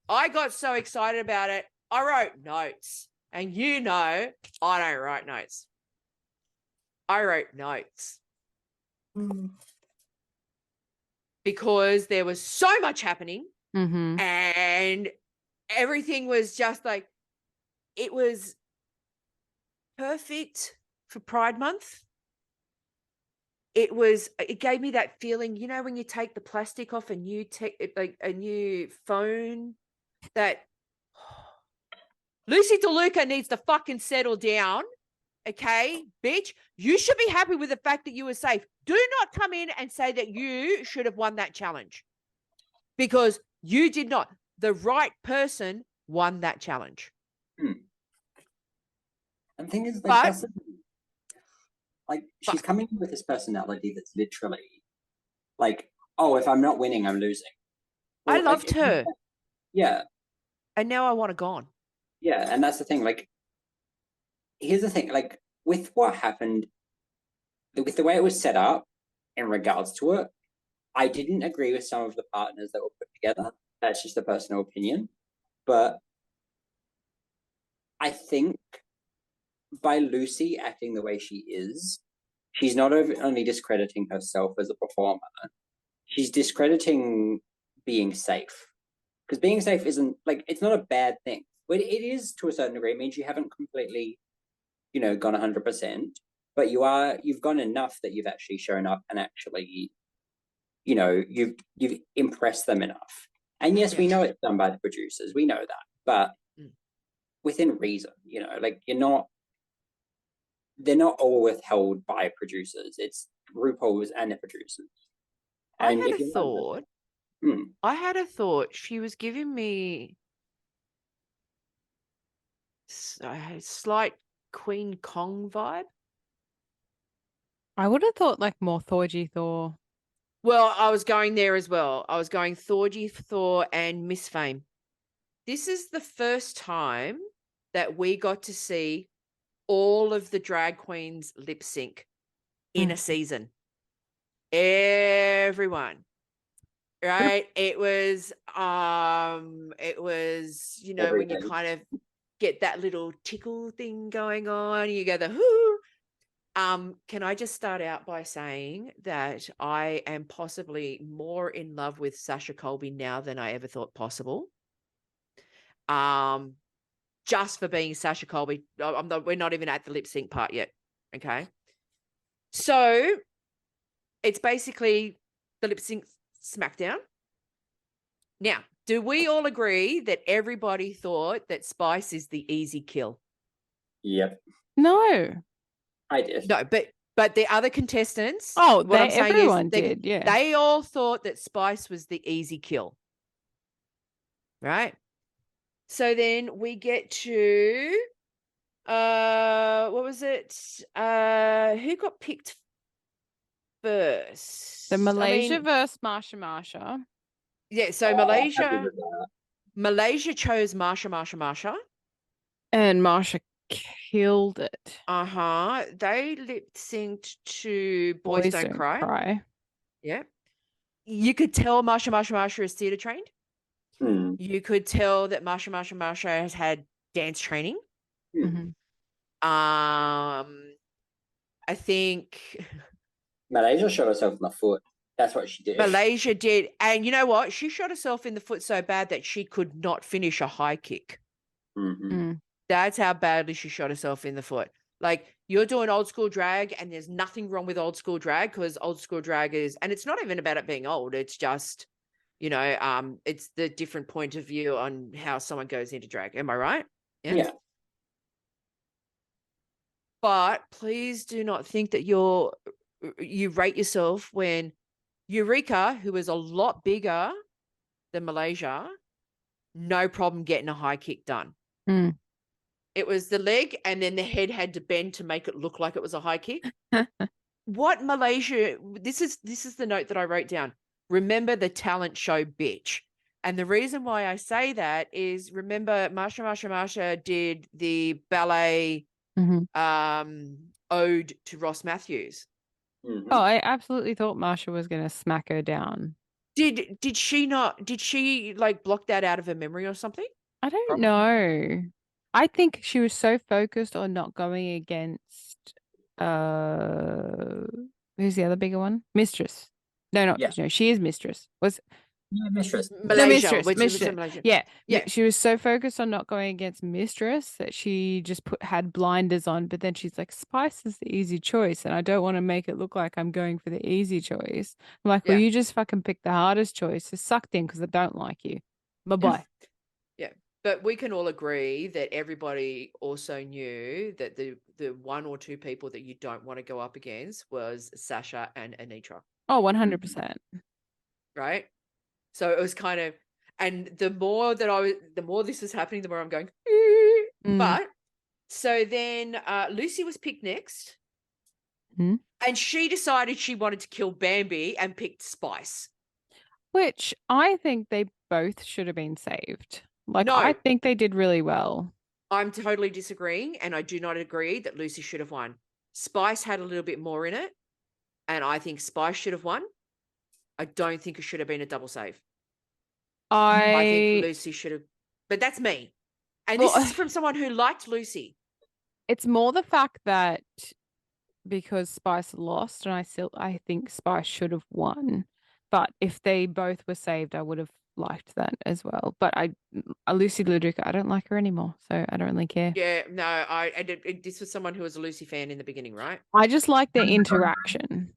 I wrote notes. And you know, I don't write notes. I wrote notes. Because there was so much happening and everything was just like, it was perfect for Pride Month. It gave me that feeling, you know, when you take the plastic off a new phone, that Lucy DeLuca needs to fucking settle down. Okay, bitch, you should be happy with the fact that you were safe. Do not come in and say that you should have won that challenge, because you did not. The right person won that challenge. And the thing is, she's coming in with this personality that's literally like, oh, if I'm not winning, I'm losing. I loved her. Yeah. And now I want her gone. Yeah, and that's the thing. Like, here's the thing. Like, with what happened, with the way it was set up in regards to it, I didn't agree with some of the partners that were put together. That's just a personal opinion. But I think by Lucy acting the way she is, she's not only discrediting herself as a performer, she's discrediting being safe. Because being safe isn't, like, it's not a bad thing. But it is, to a certain degree. It means you haven't completely, you know, gone 100%. But you've gone enough that you've actually shown up and actually, you know, you've impressed them enough. And yes, we know it's done by the producers. We know that. But within reason, you know, like, they're not all withheld by producers. It's RuPaul's and the producers. And I had a thought. She was giving me a slight Queen Kong vibe. I would have thought like more Thorgy Thor. Well, I was going there as well. I was going Thorgy Thor and Miss Fame. This is the first time that we got to see all of the drag queens lip sync in a season. Everyone. Right? It was, you know, when you kind of get that little tickle thing going on, you go the whoo. Can I just start out by saying that I am possibly more in love with Sasha Colby now than I ever thought possible. Just for being Sasha Colby. We're not even at the lip sync part yet. Okay. So it's basically the lip sync smackdown. Now, do we all agree that everybody thought that Spice is the easy kill? Yep. No. I did. No, but the other contestants. Oh, everyone did. Yeah. They all thought that Spice was the easy kill. Right? So then we get to what was it? Who got picked first? The Malaysia versus Marsha. Yeah, so Malaysia chose Marsha. And Marsha killed it. They lip synced to Boys Don't Cry. Yeah. You could tell Marsha is theatre trained. You could tell that Marsha has had dance training. I think Malaysia shot herself in the foot. That's what she did. Malaysia did. And you know what? She shot herself in the foot so bad that she could not finish a high kick. That's how badly she shot herself in the foot. Like, you're doing old school drag, and there's nothing wrong with old school drag, because old school drag is, and it's not even about it being old. It's just, you know, it's the different point of view on how someone goes into drag. Am I right? Yeah. But please do not think that you rate yourself when Eureka, who is a lot bigger than Malaysia, no problem getting a high kick done. It was the leg, and then the head had to bend to make it look like it was a high kick. what Malaysia, this is the note that I wrote down. Remember the talent show, bitch. And the reason why I say that is, remember Marsha did the ballet ode to Ross Matthews. Mhm. Oh, I absolutely thought Marsha was going to smack her down. Did she like block that out of her memory or something? I don't Probably. know. I think she was so focused on not going against who's the other bigger one? Mistress. No, Yeah. she is Mistress. Yeah, Mistress. Malaysia, Mistress, which was Mistress. in Malaysia. Yeah. Yeah. She was so focused on not going against Mistress that she just had blinders on, but then she's like, Spice is the easy choice, and I don't want to make it look like I'm going for the easy choice. I'm like, well, Yeah. you just fucking pick the hardest choice. So sucked in because I don't like you. Bye-bye. Yeah. But we can all agree that everybody also knew that the one or two people that you don't want to go up against was Sasha and Anitra. Oh, 100%. Right? So it was kind of, and the more this was happening, the more I'm going, But so then Lucy was picked next, and she decided she wanted to kill Bambi and picked Spice. Which I think they both should have been saved. Like, No. I think they did really well. I'm totally disagreeing, and I do not agree that Lucy should have won. Spice had a little bit more in it, and I think Spice should have won. I don't think it should have been a double save. I think Lucy should have, but that's me. And this is from someone who liked Lucy. It's more the fact that because Spice lost, and I think Spice should have won. But if they both were saved, I would have liked that as well. But Lucy Ludwig, I don't like her anymore, so I don't really care. Yeah, no, this was someone who was a Lucy fan in the beginning, right? I just like their interaction.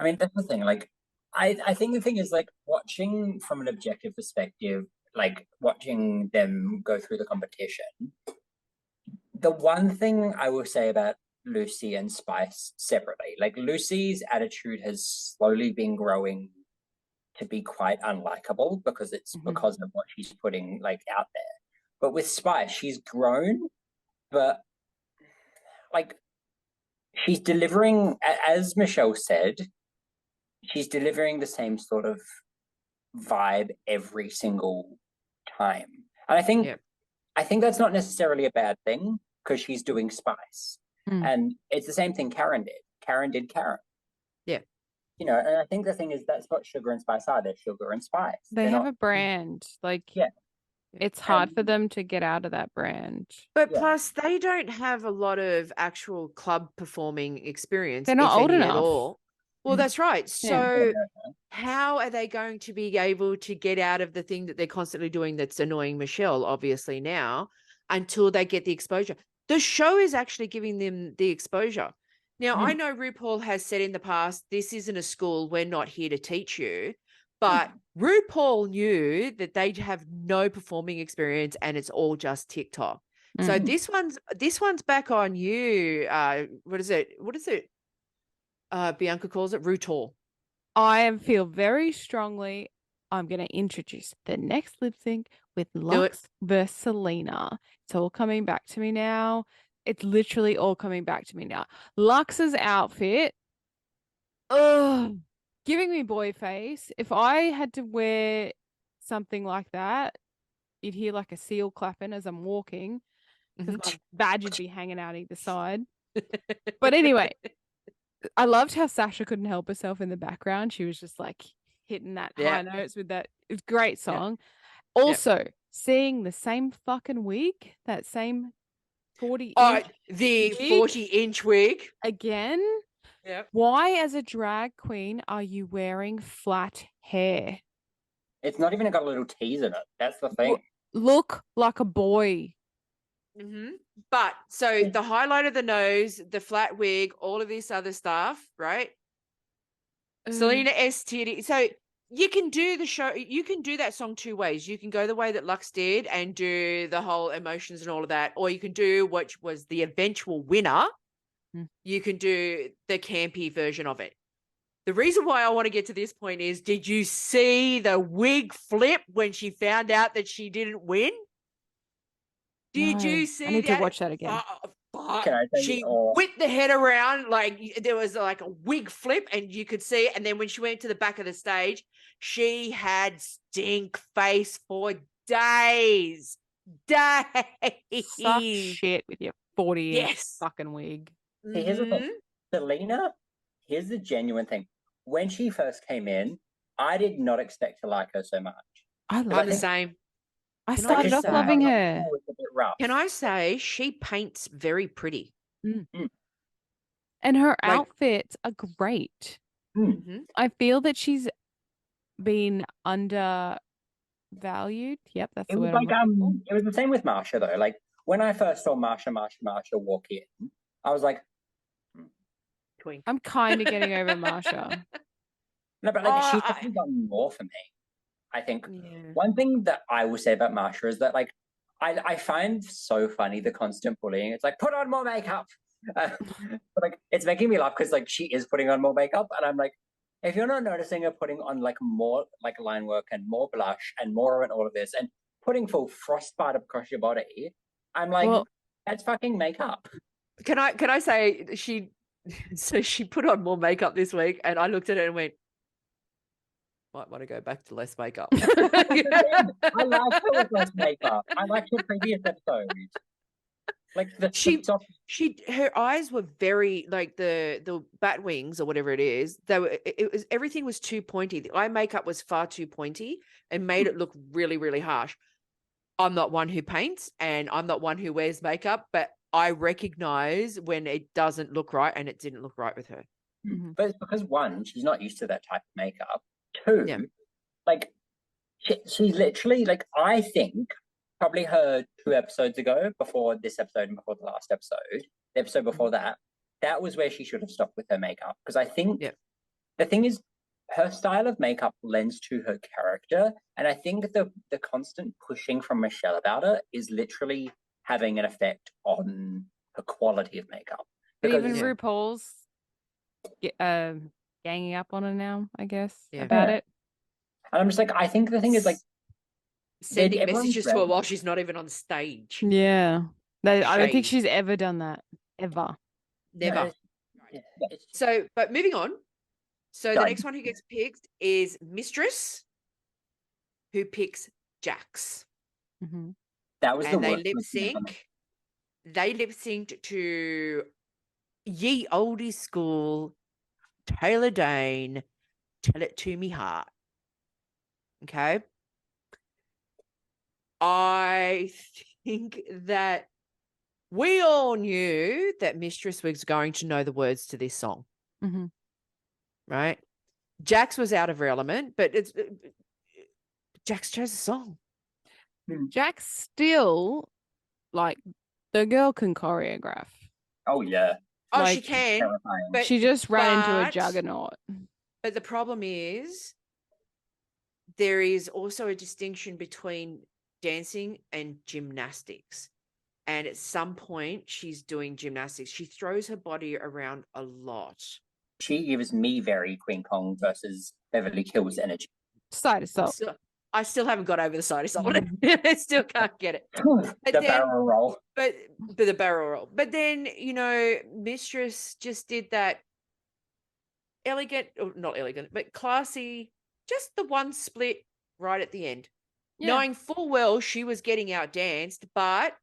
I mean, that's the thing. Like, I think the thing is, like, watching from an objective perspective, like watching them go through the competition. The one thing I will say about Lucy and Spice separately, like Lucy's attitude has slowly been growing to be quite unlikable because it's because of what she's putting like out there. But with Spice, she's grown, but like she's delivering, as Michelle said, she's delivering the same sort of vibe every single time. And I think that's not necessarily a bad thing because she's doing Spice. And it's the same thing Karen did. Karen did Karen. Yeah. You know, and I think the thing is that's what Sugar and Spice are. They're Sugar and Spice. They have a brand. Like, it's hard for them to get out of that brand. But plus, they don't have a lot of actual club performing experience. They're not old enough at all. Well, that's right. So how are they going to be able to get out of the thing that they're constantly doing that's annoying Michelle, obviously, now, until they get the exposure? The show is actually giving them the exposure. Now, I know RuPaul has said in the past, this isn't a school, we're not here to teach you. But RuPaul knew that they'd have no performing experience and it's all just TikTok. So this one's back on you. What is it? Bianca calls it RuTaul. I feel very strongly I'm going to introduce the next lip sync with Lux versus Selena. It's all coming back to me now. It's literally all coming back to me now. Lux's outfit, giving me boy face. If I had to wear something like that, you'd hear like a seal clapping as I'm walking because my badge would be hanging out either side. But anyway, I loved how Sasha couldn't help herself in the background. She was just like hitting that high notes with that. It's a great song. Also, seeing the same fucking wig, that same 40-inch the 40-inch wig again. Yep. Why, as a drag queen, are you wearing flat hair? It's not even got a little tease in it. That's the thing. Look like a boy. But so the highlight of the nose, the flat wig, all of this other stuff, right? Selena STD. So you can do the show. You can do that song two ways. You can go the way that Lux did and do the whole emotions and all of that, or you can do what was the eventual winner. You can do the campy version of it. The reason why I want to get to this point is, did you see the wig flip when she found out that she didn't win? Did you see that? I need to watch that again. But Can I tell you? she Oh, whipped the head around, like there was like a wig flip, and you could see. And then when she went to the back of the stage, she had stink face for days. Suck Days. shit with your 40-inch Yes. fucking wig. see, here's the Mhm. thing. Selena, here's the genuine thing. When she first came in, I did not expect to like her so much. I I'm love the it. same. I Can I started just off say- loving Her her. style was a bit rough. Can I say she paints very pretty? And her Like- outfits are great. Mhm. I feel that she's been undervalued. Yep, that's It the was word I'm like looking for. it was the same with Marsha though. Like when I first saw Marsha walk in, I was like, Twink. I'm kind of getting over Marsha. no, but like she's I- definitely gotten more for me. I think Yeah. one thing that I will say about Marsha is that like I find so funny the constant bullying. It's like put on more makeup, but like it's making me laugh because like she is putting on more makeup, and I'm like, if you're not noticing her putting on like more like line work and more blush and more and all of this and putting full frostbite across your body, I'm like, Well- that's fucking makeup. Can I say she put on more makeup this week, and I looked at it and went, might want to go back to less makeup. I like her with less makeup. I liked her previous episode. Like her eyes were very like the bat wings or whatever it is. It was everything was too pointy. The eye makeup was far too pointy and made it look really, really harsh. I'm not one who paints and I'm not one who wears makeup, but I recognize when it doesn't look right, and it didn't look right with her. But it's because one, she's not used to that type of makeup. Two, like she's literally like I think probably her 2 episodes ago, before this episode and before the last episode, the episode before that was where she should have stopped with her makeup. Because I think the thing is, her style of makeup lends to her character, and I think the constant pushing from Michelle about her is literally having an effect on her quality of makeup. But Because even RuPaul's ganging up on her now, I guess, Yeah. about Yeah. it. And I'm just like, I think the thing is like Sending everyone's messages to her ready. while she's not even on stage. Yeah. I don't think Shade. she's ever done that. Ever. Never. Yeah, So, but moving on. So the Done. next one who gets picked is Mistress, who picks Jax. Mm-hmm. that was the And they worst lip listening on sync. They lip synced to Ye Oldie School, Taylor Dane, Tell It To Me Heart. Okay. I think that we all knew that Mistress was going to know the words to this song. Mm-hmm. Right? Jax was out of her element, but Jax chose a song. Jax still, like, the girl can choreograph. Oh yeah. Oh, Like, she can. Terrifying. But she just ran into a but- juggernaut. But the problem is there is also a distinction between dancing and gymnastics. And at some point, she's doing gymnastics. She throws her body around a lot. She gives me very Queen Kong versus Beverly Hills energy. Side assault. I still haven't got over the side of someone. I still can't get it. the barrel roll. But the barrel roll. But then, Mistress just did that elegant, or not elegant, but classy, just the one split right at the end. Yeah. Knowing full well she was getting outdanced, but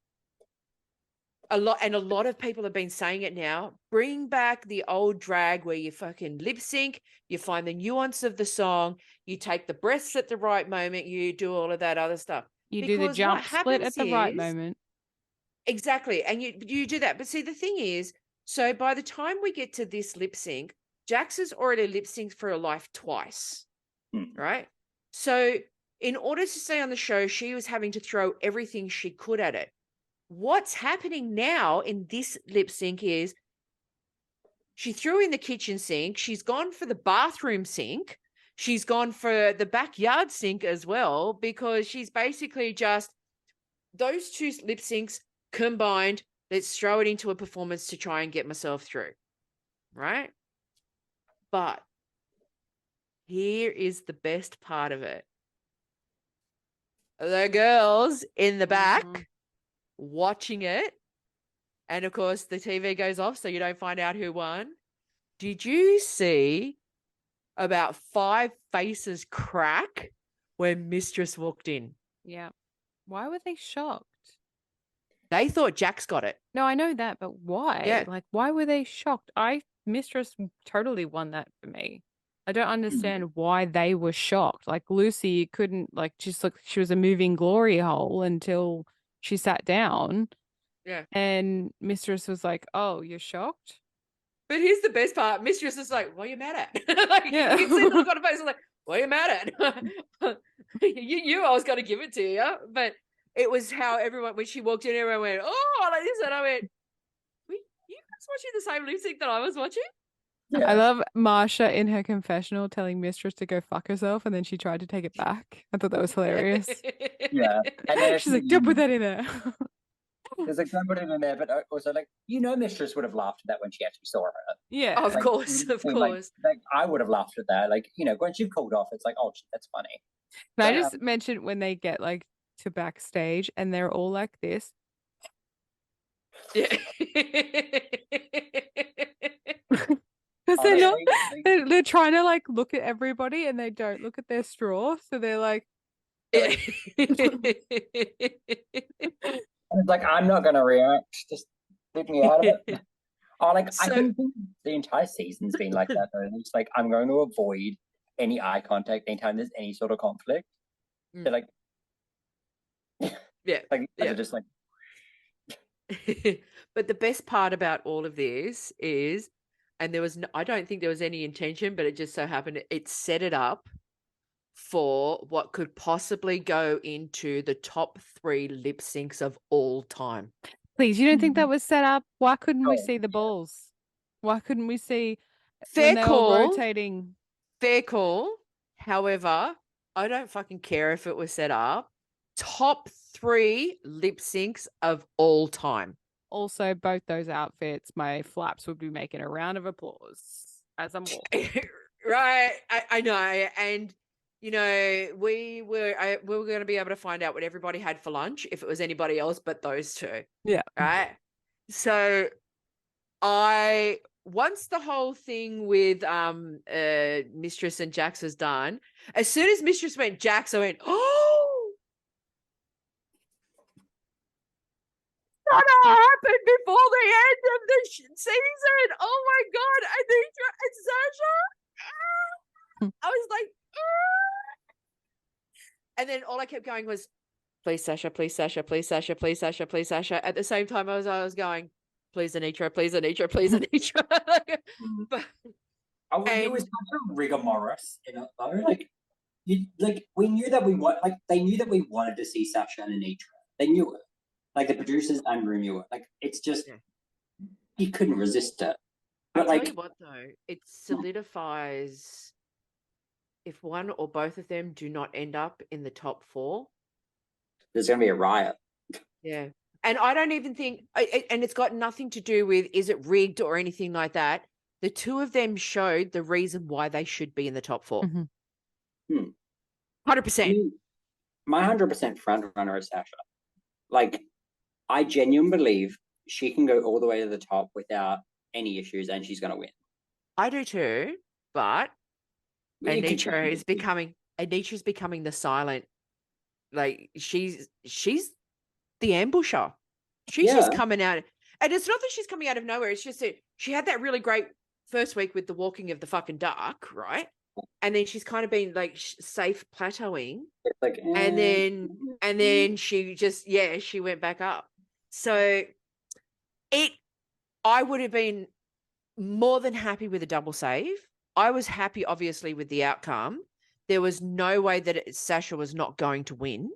a lot of people have been saying it now. Bring back the old drag where you fucking lip sync, you find the nuance of the song, you take the breaths at the right moment, you do all of that other stuff. You do the Because jump what split at the right happens moment. Exactly. And you do that. But see, the thing is, so by the time we get to this lip sync, Jax has already lip synced for her life twice. Right? So in order to stay on the show, she was having to throw everything she could at it. What's happening now in this lip sync is she threw in the kitchen sink. She's gone for the bathroom sink. She's gone for the backyard sink as well, because she's basically just those two lip syncs combined. Let's throw it into a performance to try and get myself through. Right? But here is the best part of it. The girls in the back watching it, And of course, the TV goes off, so you don't find out who won. Did you see about 5 faces crack when Mistress walked in? Yeah. Why were they shocked? They thought Jax got it. No, I know that, but why? Yeah. Like, why were they shocked? Mistress totally won that for me. I don't understand why they were shocked. Like Lucy couldn't, like, just look, she was a moving glory hole until she sat down. Yeah. And Mistress was like, "Oh, you're shocked?" But here's the best part. Mistress is like, what are you mad at? Like, Yeah. you can see the look on her face. Like, what are you mad at? you knew I was going to give it to you. But it was how everyone, when she walked in, everyone went, oh, like this. And I went, you guys watching the same lip sync that I was watching? Yeah. I love Marsha in her confessional telling Mistress to go fuck herself, and then she tried to take it back. I thought that was hilarious. Yeah. And then She's like, "Don't put that in there." There's like don't put it in there, but also like Mistress would have laughed at that when she actually saw her. Yeah. Of Like, course, of course. Like I would have laughed at that. Like when she called off, it's like, oh, that's funny. Can I Yeah. just mention when they get like to backstage and they're all like this? Yeah. Because they're not, Honestly, they're trying to like look at everybody and they don't look at their straw. So they're like, Yeah. it's like I'm not gonna react. Just leave me out of it. Oh, like I So- think the entire season's been like that though. It's like I'm going to avoid any eye contact anytime there's any sort of conflict. Mm. They're like, Yeah. like Yeah. they're just like, But the best part about all of this is, and there was I don't think there was any intention, but it just so happened it set it up for what could possibly go into the top 3 lip syncs of all time. "Please, you don't think that was set up? Why couldn't we Oh, see the balls? Why couldn't we see Fair when they were call. rotating?" Fair call. However, I don't fucking care if it was set up. Top 3 lip syncs of all time. Also, both those outfits, my flaps would be making a round of applause as I'm walking. Right. I know. And, we were going to be able to find out what everybody had for lunch if it was anybody else but those two. Yeah. Right. So once the whole thing with Mistress and Jax was done, as soon as Mistress went Jax, I went, oh, that happened before the end of the season. Oh my God. Anitra and Sasha. I was like, and then all I kept going was, please Sasha, please Sasha, please Sasha, please Sasha, please Sasha. At the same time, I was going, please Anitra, please Anitra, please Anitra. But it was such a rigorous in it though. We knew that they knew that we wanted to see Sasha and Anitra. They knew it. Like the producers and room knew it. Like it's just you couldn't resist it. But I'll tell you what though, it solidifies if one or both of them do not end up in the top 4, there's gonna be a riot. Yeah. And I don't even think, and it's got nothing to do with, is it rigged or anything like that? The two of them showed the reason why they should be in the top 4. Mhm. 100%. My 100% front runner is Sasha. Like, I genuinely believe she can go all the way to the top without any issues and she's going to win. I do too, but You could Anitra is definitely- Anitra's becoming the silent, like she's the ambusher. She's just Yeah. coming out, and it's not that she's coming out of nowhere. It's just that she had that really great first week with the walking of the fucking duck, right? And then she's kind of been like safe plateauing, It's like, and then she just she went back up. So I would have been more than happy with a double save. I was happy, obviously, with the outcome. There was no way that Sasha was not going to win.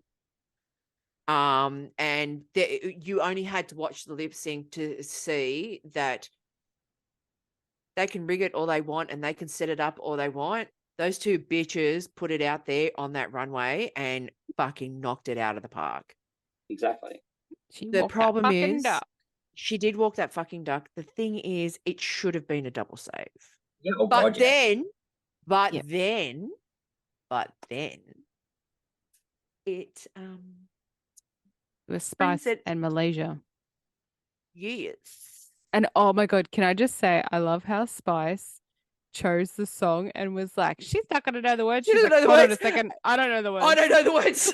And you only had to watch the lip sync to see that they can rig it all they want and they can set it up all they want. Those two bitches put it out there on that runway and fucking knocked it out of the park. Exactly. The problem is she did walk that fucking duck. The thing is, it should have been a double save. Yeah, oh But God, yeah. then it It was Spice it- and Malaysia. Yes. And oh my God, can I just say, I love how Spice chose the song and was like, she's not going to know the words. She She's doesn't like, know the hold on a words. second. I don't know the words. I don't know the words.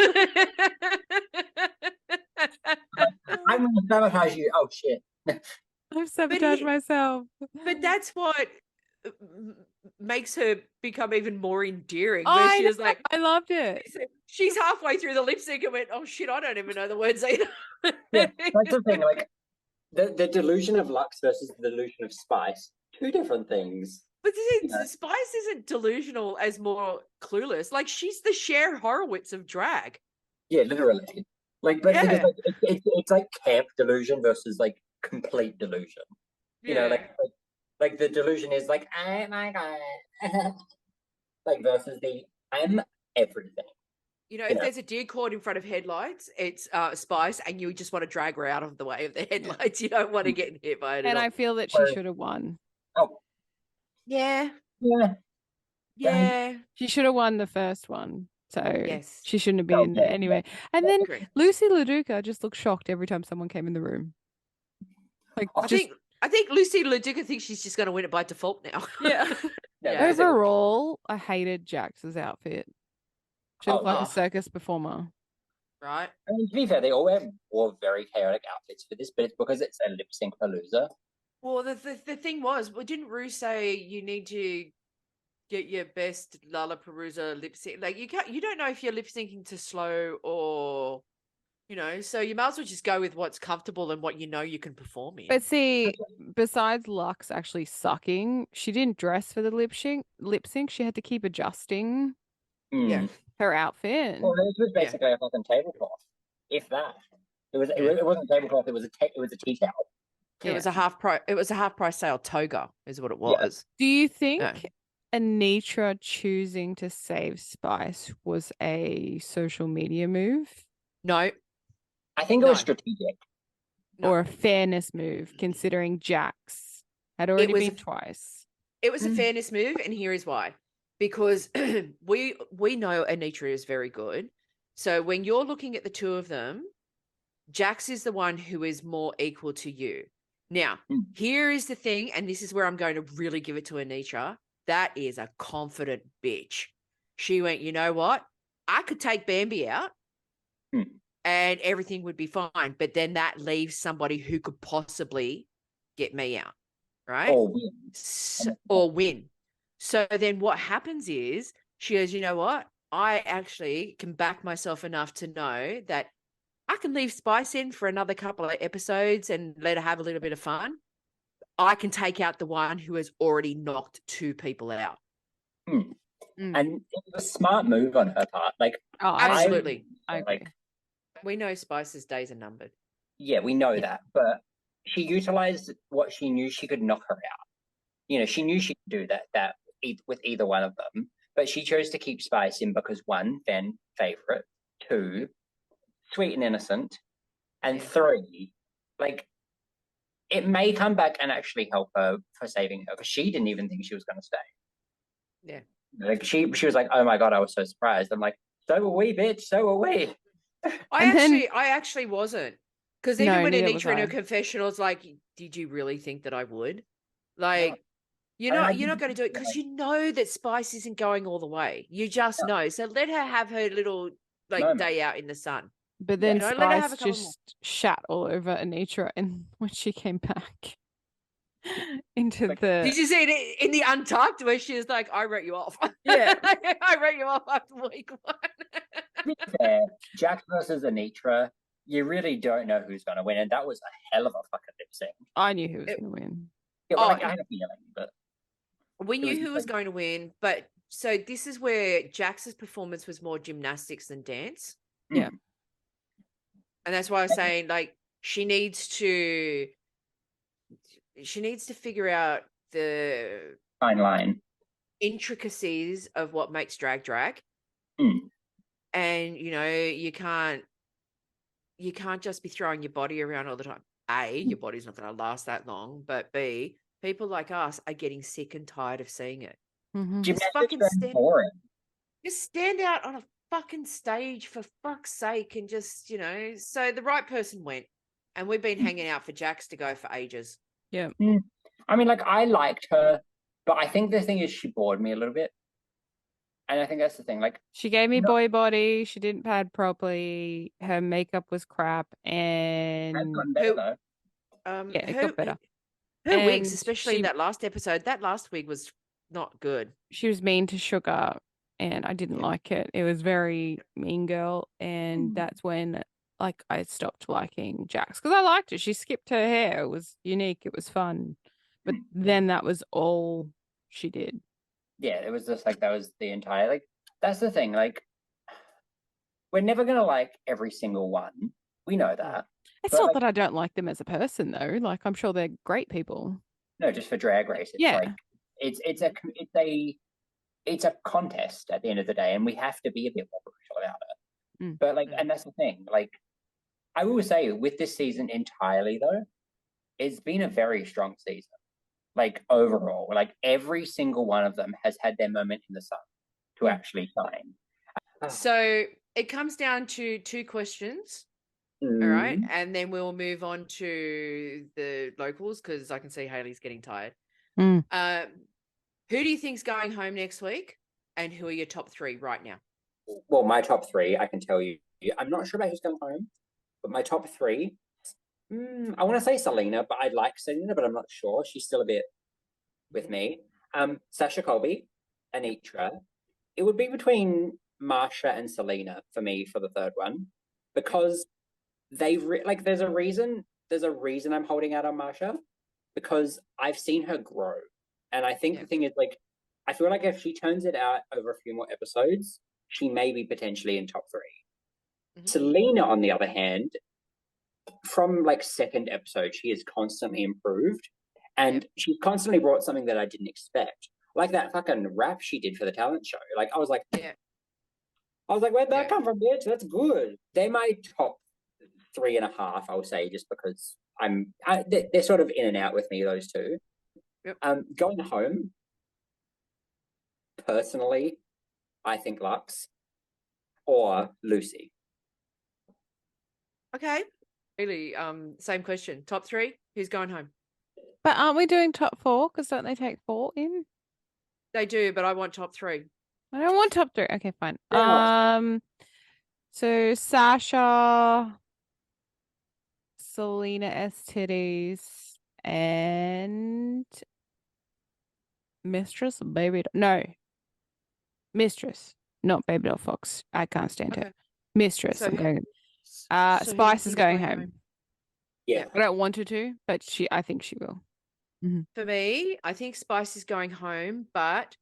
I'm going to sabotage you. Oh, shit. I've sabotaged myself. But that's what makes her become even more endearing. Where she was like, I loved it. she's halfway through the lip sync and went, "Oh shit, I don't even know the words either." Yeah, that's the thing. Like the delusion of Lux versus the delusion of Spice, two different things. But Spice isn't delusional as more clueless. Like she's the Cher Horowitz of drag. Yeah, literally. Like, but because it's like camp delusion versus like complete delusion. You know, like the delusion is like, oh my God, like versus the I'm everything. You know, if there's a deer caught in front of headlights, it's Spice, and you just want to drag her out of the way of the headlights. You don't want to get hit by it. And I feel that she should have won. Oh, yeah. She should have won the first one. So yes, she shouldn't have been in there anyway. And then Correct. Lucy LaDuca just looked shocked every time someone came in the room. Like I think Lucy LaDuca thinks she's just going to win it by default now. Yeah. Overall, I hated Jax's outfit. She looked like a circus performer. Right. I mean, to be fair, they all wore very chaotic outfits for this, but it's because it's a lip sync for loser. Well, the thing was, didn't Rue say you need to get your best Lollapalooza lip sync? Like you don't know if you're lip syncing to slow or, you know, so you might as well just go with what's comfortable and what you know you can perform in. But see, besides Lux actually sucking, she didn't dress for the lip sync. She had to keep adjusting her outfit. Well, this was basically a fucking tablecloth, if that. It wasn't a tablecloth. It was a tea towel. It was a half price sale toga, is what it was. Do you think Anitra choosing to save Spice was a social media move? No. I think it was strategic. Or a fairness move, considering Jax had already been twice. It was a fairness move, and here is why. Because we know Anitra is very good. So when you're looking at the two of them, Jax is the one who is more equal to you. Now, here is the thing, and this is where I'm going to really give it to Anitra. That is a confident bitch. She went, you know what? I could take Bambi out and everything would be fine. But then that leaves somebody who could possibly get me out, right? Or win. So then what happens is she goes, you know what? I actually can back myself enough to know that I can leave Spice in for another couple of episodes and let her have a little bit of fun. I can take out the one who has already knocked two people out. And it was a smart move on her part. Like, absolutely. I agree. Like, we know Spice's days are numbered. Yeah, we know that. But she utilized what she knew she could knock her out. You know, she knew she could do that with either one of them. But she chose to keep Spice in because, one, fan favorite. Two, sweet and innocent. And three, like, it may come back and actually help her for saving her because she didn't even think she was going to stay. Yeah. Like, she was like, oh my God, I was so surprised. I'm like, so were we, bitch. So were we. I actually wasn't. Because even when neither Anitra in her confessional was like, did you really think that I would? Like, you're not going to do it because you know that Spice isn't going all the way. You just know. So let her have her little day out in the sun. But then Spice just shat all over Anitra and when she came back into the... Did you see it in the Untucked where she was like, I wrote you off. Yeah. I wrote you off after week one. To be fair, Jax versus Anitra, you really don't know who's going to win. And that was a hell of a fucking lip sync. I knew who was going to win. Yeah, well, I had a feeling, but... We knew who was going to win, but so this is where Jax's performance was more gymnastics than dance. Yeah. And that's why I was saying, like, she needs to figure out the fine line intricacies of what makes drag. And, you know, you can't just be throwing your body around all the time. A, your body's not going to last that long, but B, people like us are getting sick and tired of seeing it. Just fucking stand out on a fucking stage for fuck's sake and just, you know, so the right person went. And we've been hanging out for Jax to go for ages. Yeah. I mean, like, I liked her, but I think the thing is she bored me a little bit. And I think that's the thing. Like, She gave me No. boy body. She didn't pad properly. Her makeup was crap, has and gotten better, Who- though. yeah, it got better. Her wigs, And especially she- that last episode. That last wig was not good. She was mean to Sugar, and I didn't like it. It was very mean girl, and that's when like I stopped liking Jax because I liked it. She skipped her hair. It was unique. It was fun, but then that was all she did. Yeah, it was just like, that was the entire, like, that's the thing. Like, we're never going to like every single one. We know that. It's But, not like- that I don't like them as a person, though. Like I'm sure they're great people. No, just for Drag Race. It's Yeah. like, it's a contest at the end of the day, and we have to be a bit more brutal about it. But like, and that's the thing. Like, I will say with this season entirely, though, it's been a very strong season. Like, overall, like every single one of them has had their moment in the sun to actually shine. So it comes down to 2 questions. All right. And then we'll move on to the locals because I can see Hailey's getting tired. Mm. Who do you think's going home next week? And who are your top 3 right now? Well, my top 3, I can tell you. I'm not sure about who's going home, but my top 3. I want to say Selena, but I like Selena, but I'm not sure. She's still a bit with me. Sasha Colby, Anitra. It would be between Marsha and Selena for me for the third one, because like there's a reason I'm holding out on Marsha, because I've seen her grow, and I think the thing is, like, I feel like if she turns it out over a few more episodes, she may be potentially in top 3. Selena, on the other hand, from like second episode, she has constantly improved, and she's constantly brought something that I didn't expect, like that fucking rap she did for the talent show. Like, I was like, where'd that come from, bitch? That's good. They're my top 3.5, I would say, just because they're sort of in and out with me, those 2. Going home, personally, I think Lux or Lucy. Okay. Really, same question. Top 3, who's going home? But aren't we doing top 4? Because don't they take 4 in? They do, but I want top 3. I don't want top 3. Okay, fine. Yeah. So Sasha, Selena S titties, and Mistress, Mistress, not Baby Doll Fox. I can't stand her. Mistress. So- I'm going. so who do you Spice is think's going going home. home? Yeah. I don't want her to, but I think she will. For me, I think Spice is going home, but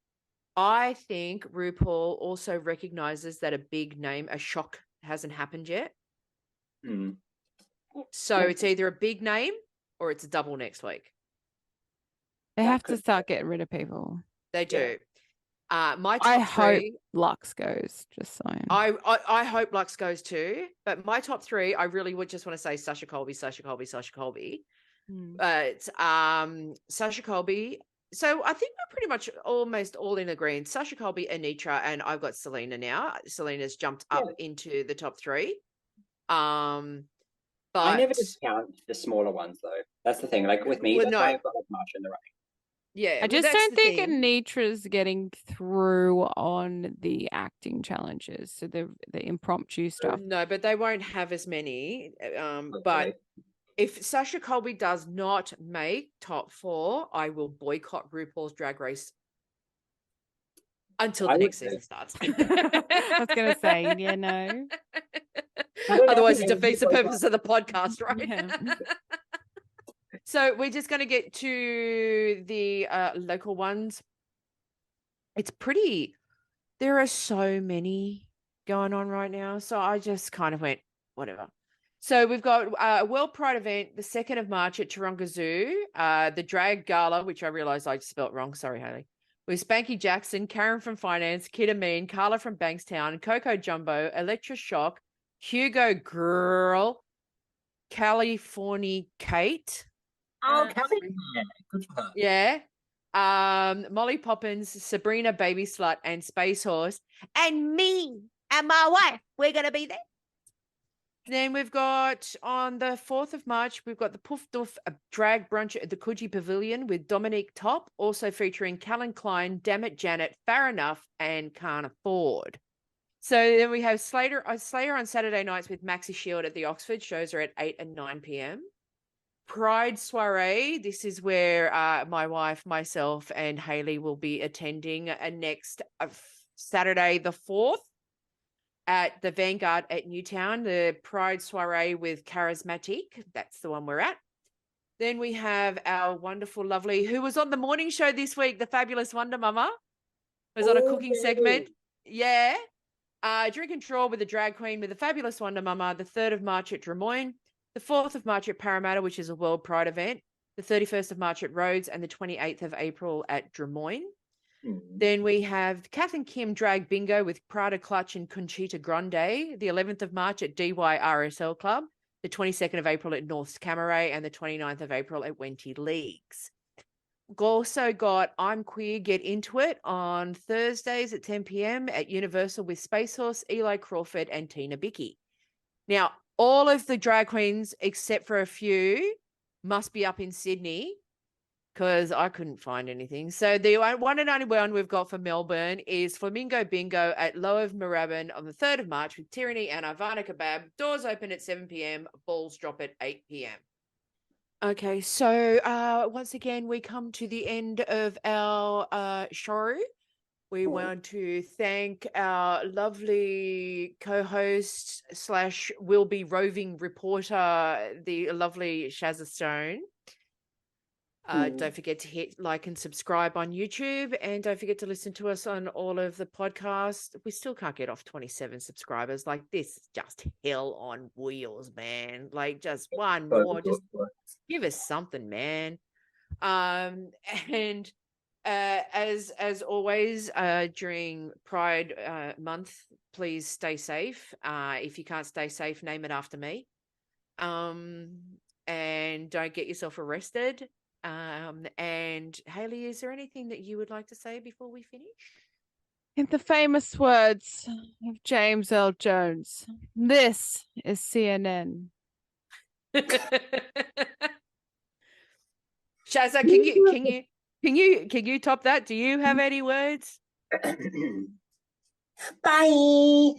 I think RuPaul also recognizes that a big name, a shock, hasn't happened yet. So it's either a big name or it's a double next week. They have to start getting rid of people. They do. My top I hope 3. Lux goes. Just saying. I hope Lux goes too, but my top 3, I really would just want to say Sasha Colby. But Sasha Colby. So I think we're pretty much almost all in agreement. Sasha Colby, Anitra, and I've got Selena now. Selena's jumped up into the top 3. But I never discount the smaller ones, though. That's the thing. Like, with me, that's why I've got like Marsha in the running. Yeah, I just don't think Anitra's getting through on the acting challenges, so the impromptu stuff. No, but they won't have as many. But if Sasha Colby does not make top 4, I will boycott RuPaul's Drag Race until the next season starts. I was going to say, you know. Otherwise, it defeats the purpose of the podcast, right? Yeah. So we're just going to get to the local ones. It's pretty. There are so many going on right now. So I just kind of went, whatever. So we've got a World Pride event, the 2nd of March at Taronga Zoo, the Drag Gala, which I realised I spelt wrong. Sorry, Hailey. With Spanky Jackson, Karen from Finance, Kid Amin, Carla from Bankstown, Coco Jumbo, Electra Shock, Hugo Girl, California Kate. Oh, California. Good for her. Yeah. Molly Poppins, Sabrina Baby Slut, and Space Horse. And me and my wife, we're going to be there. Then we've got on the 4th of March, we've got the Poof Doof drag brunch at the Coogee Pavilion with Dominique Top, also featuring Callan Klein, Dammit Janet, Fair Enough, and Can't Afford. So then we have Slater on Saturday nights with Maxi Shield at the Oxford. Shows are at 8 and 9 p.m. Pride Soiree. This is where my wife, myself, and Hailey will be attending next Saturday the 4th. At the Vanguard at Newtown, the Pride Soiree with Charismatic. That's the one we're at. Then we have our wonderful, lovely, who was on the morning show this week, the fabulous Wonder Mama. Was on a cooking segment. Yeah. Drink and Draw with the drag queen with the fabulous Wonder Mama, the 3rd of March at Drummoyne, the 4th of March at Parramatta, which is a World Pride event, the 31st of March at Rhodes, and the 28th of April at Drummoyne. Then we have Kath and Kim Drag Bingo with Prada Clutch and Conchita Grande, the 11th of March at DYRSL Club, the 22nd of April at North's Camaret, and the 29th of April at Wenty Leagues. We've also got I'm Queer, Get Into It on Thursdays at 10 p.m. at Universal with Space Horse, Eli Crawford, and Tina Bickey. Now, all of the drag queens, except for a few, must be up in Sydney, because I couldn't find anything. So the one and only one we've got for Melbourne is Flamingo Bingo at Low of Moorabbin on the 3rd of March with Tyranny and Ivana Kebab. Doors open at 7 p.m. Balls drop at 8 p.m. Okay, so once again, we come to the end of our show. We want to thank our lovely co-host / will be roving reporter, the lovely Shazza Stone. Don't forget to hit like and subscribe on YouTube, and don't forget to listen to us on all of the podcasts. We still can't get off 27 subscribers. Like, this is just hell on wheels, man. Like, just one more, just give us something, man. And as always, during Pride month, please stay safe. If you can't stay safe, name it after me. And don't get yourself arrested. And Hailey, is there anything that you would like to say before we finish? In the famous words of James Earl Jones, this is CNN. Shazza, can you top that? Do you have any words? Bye.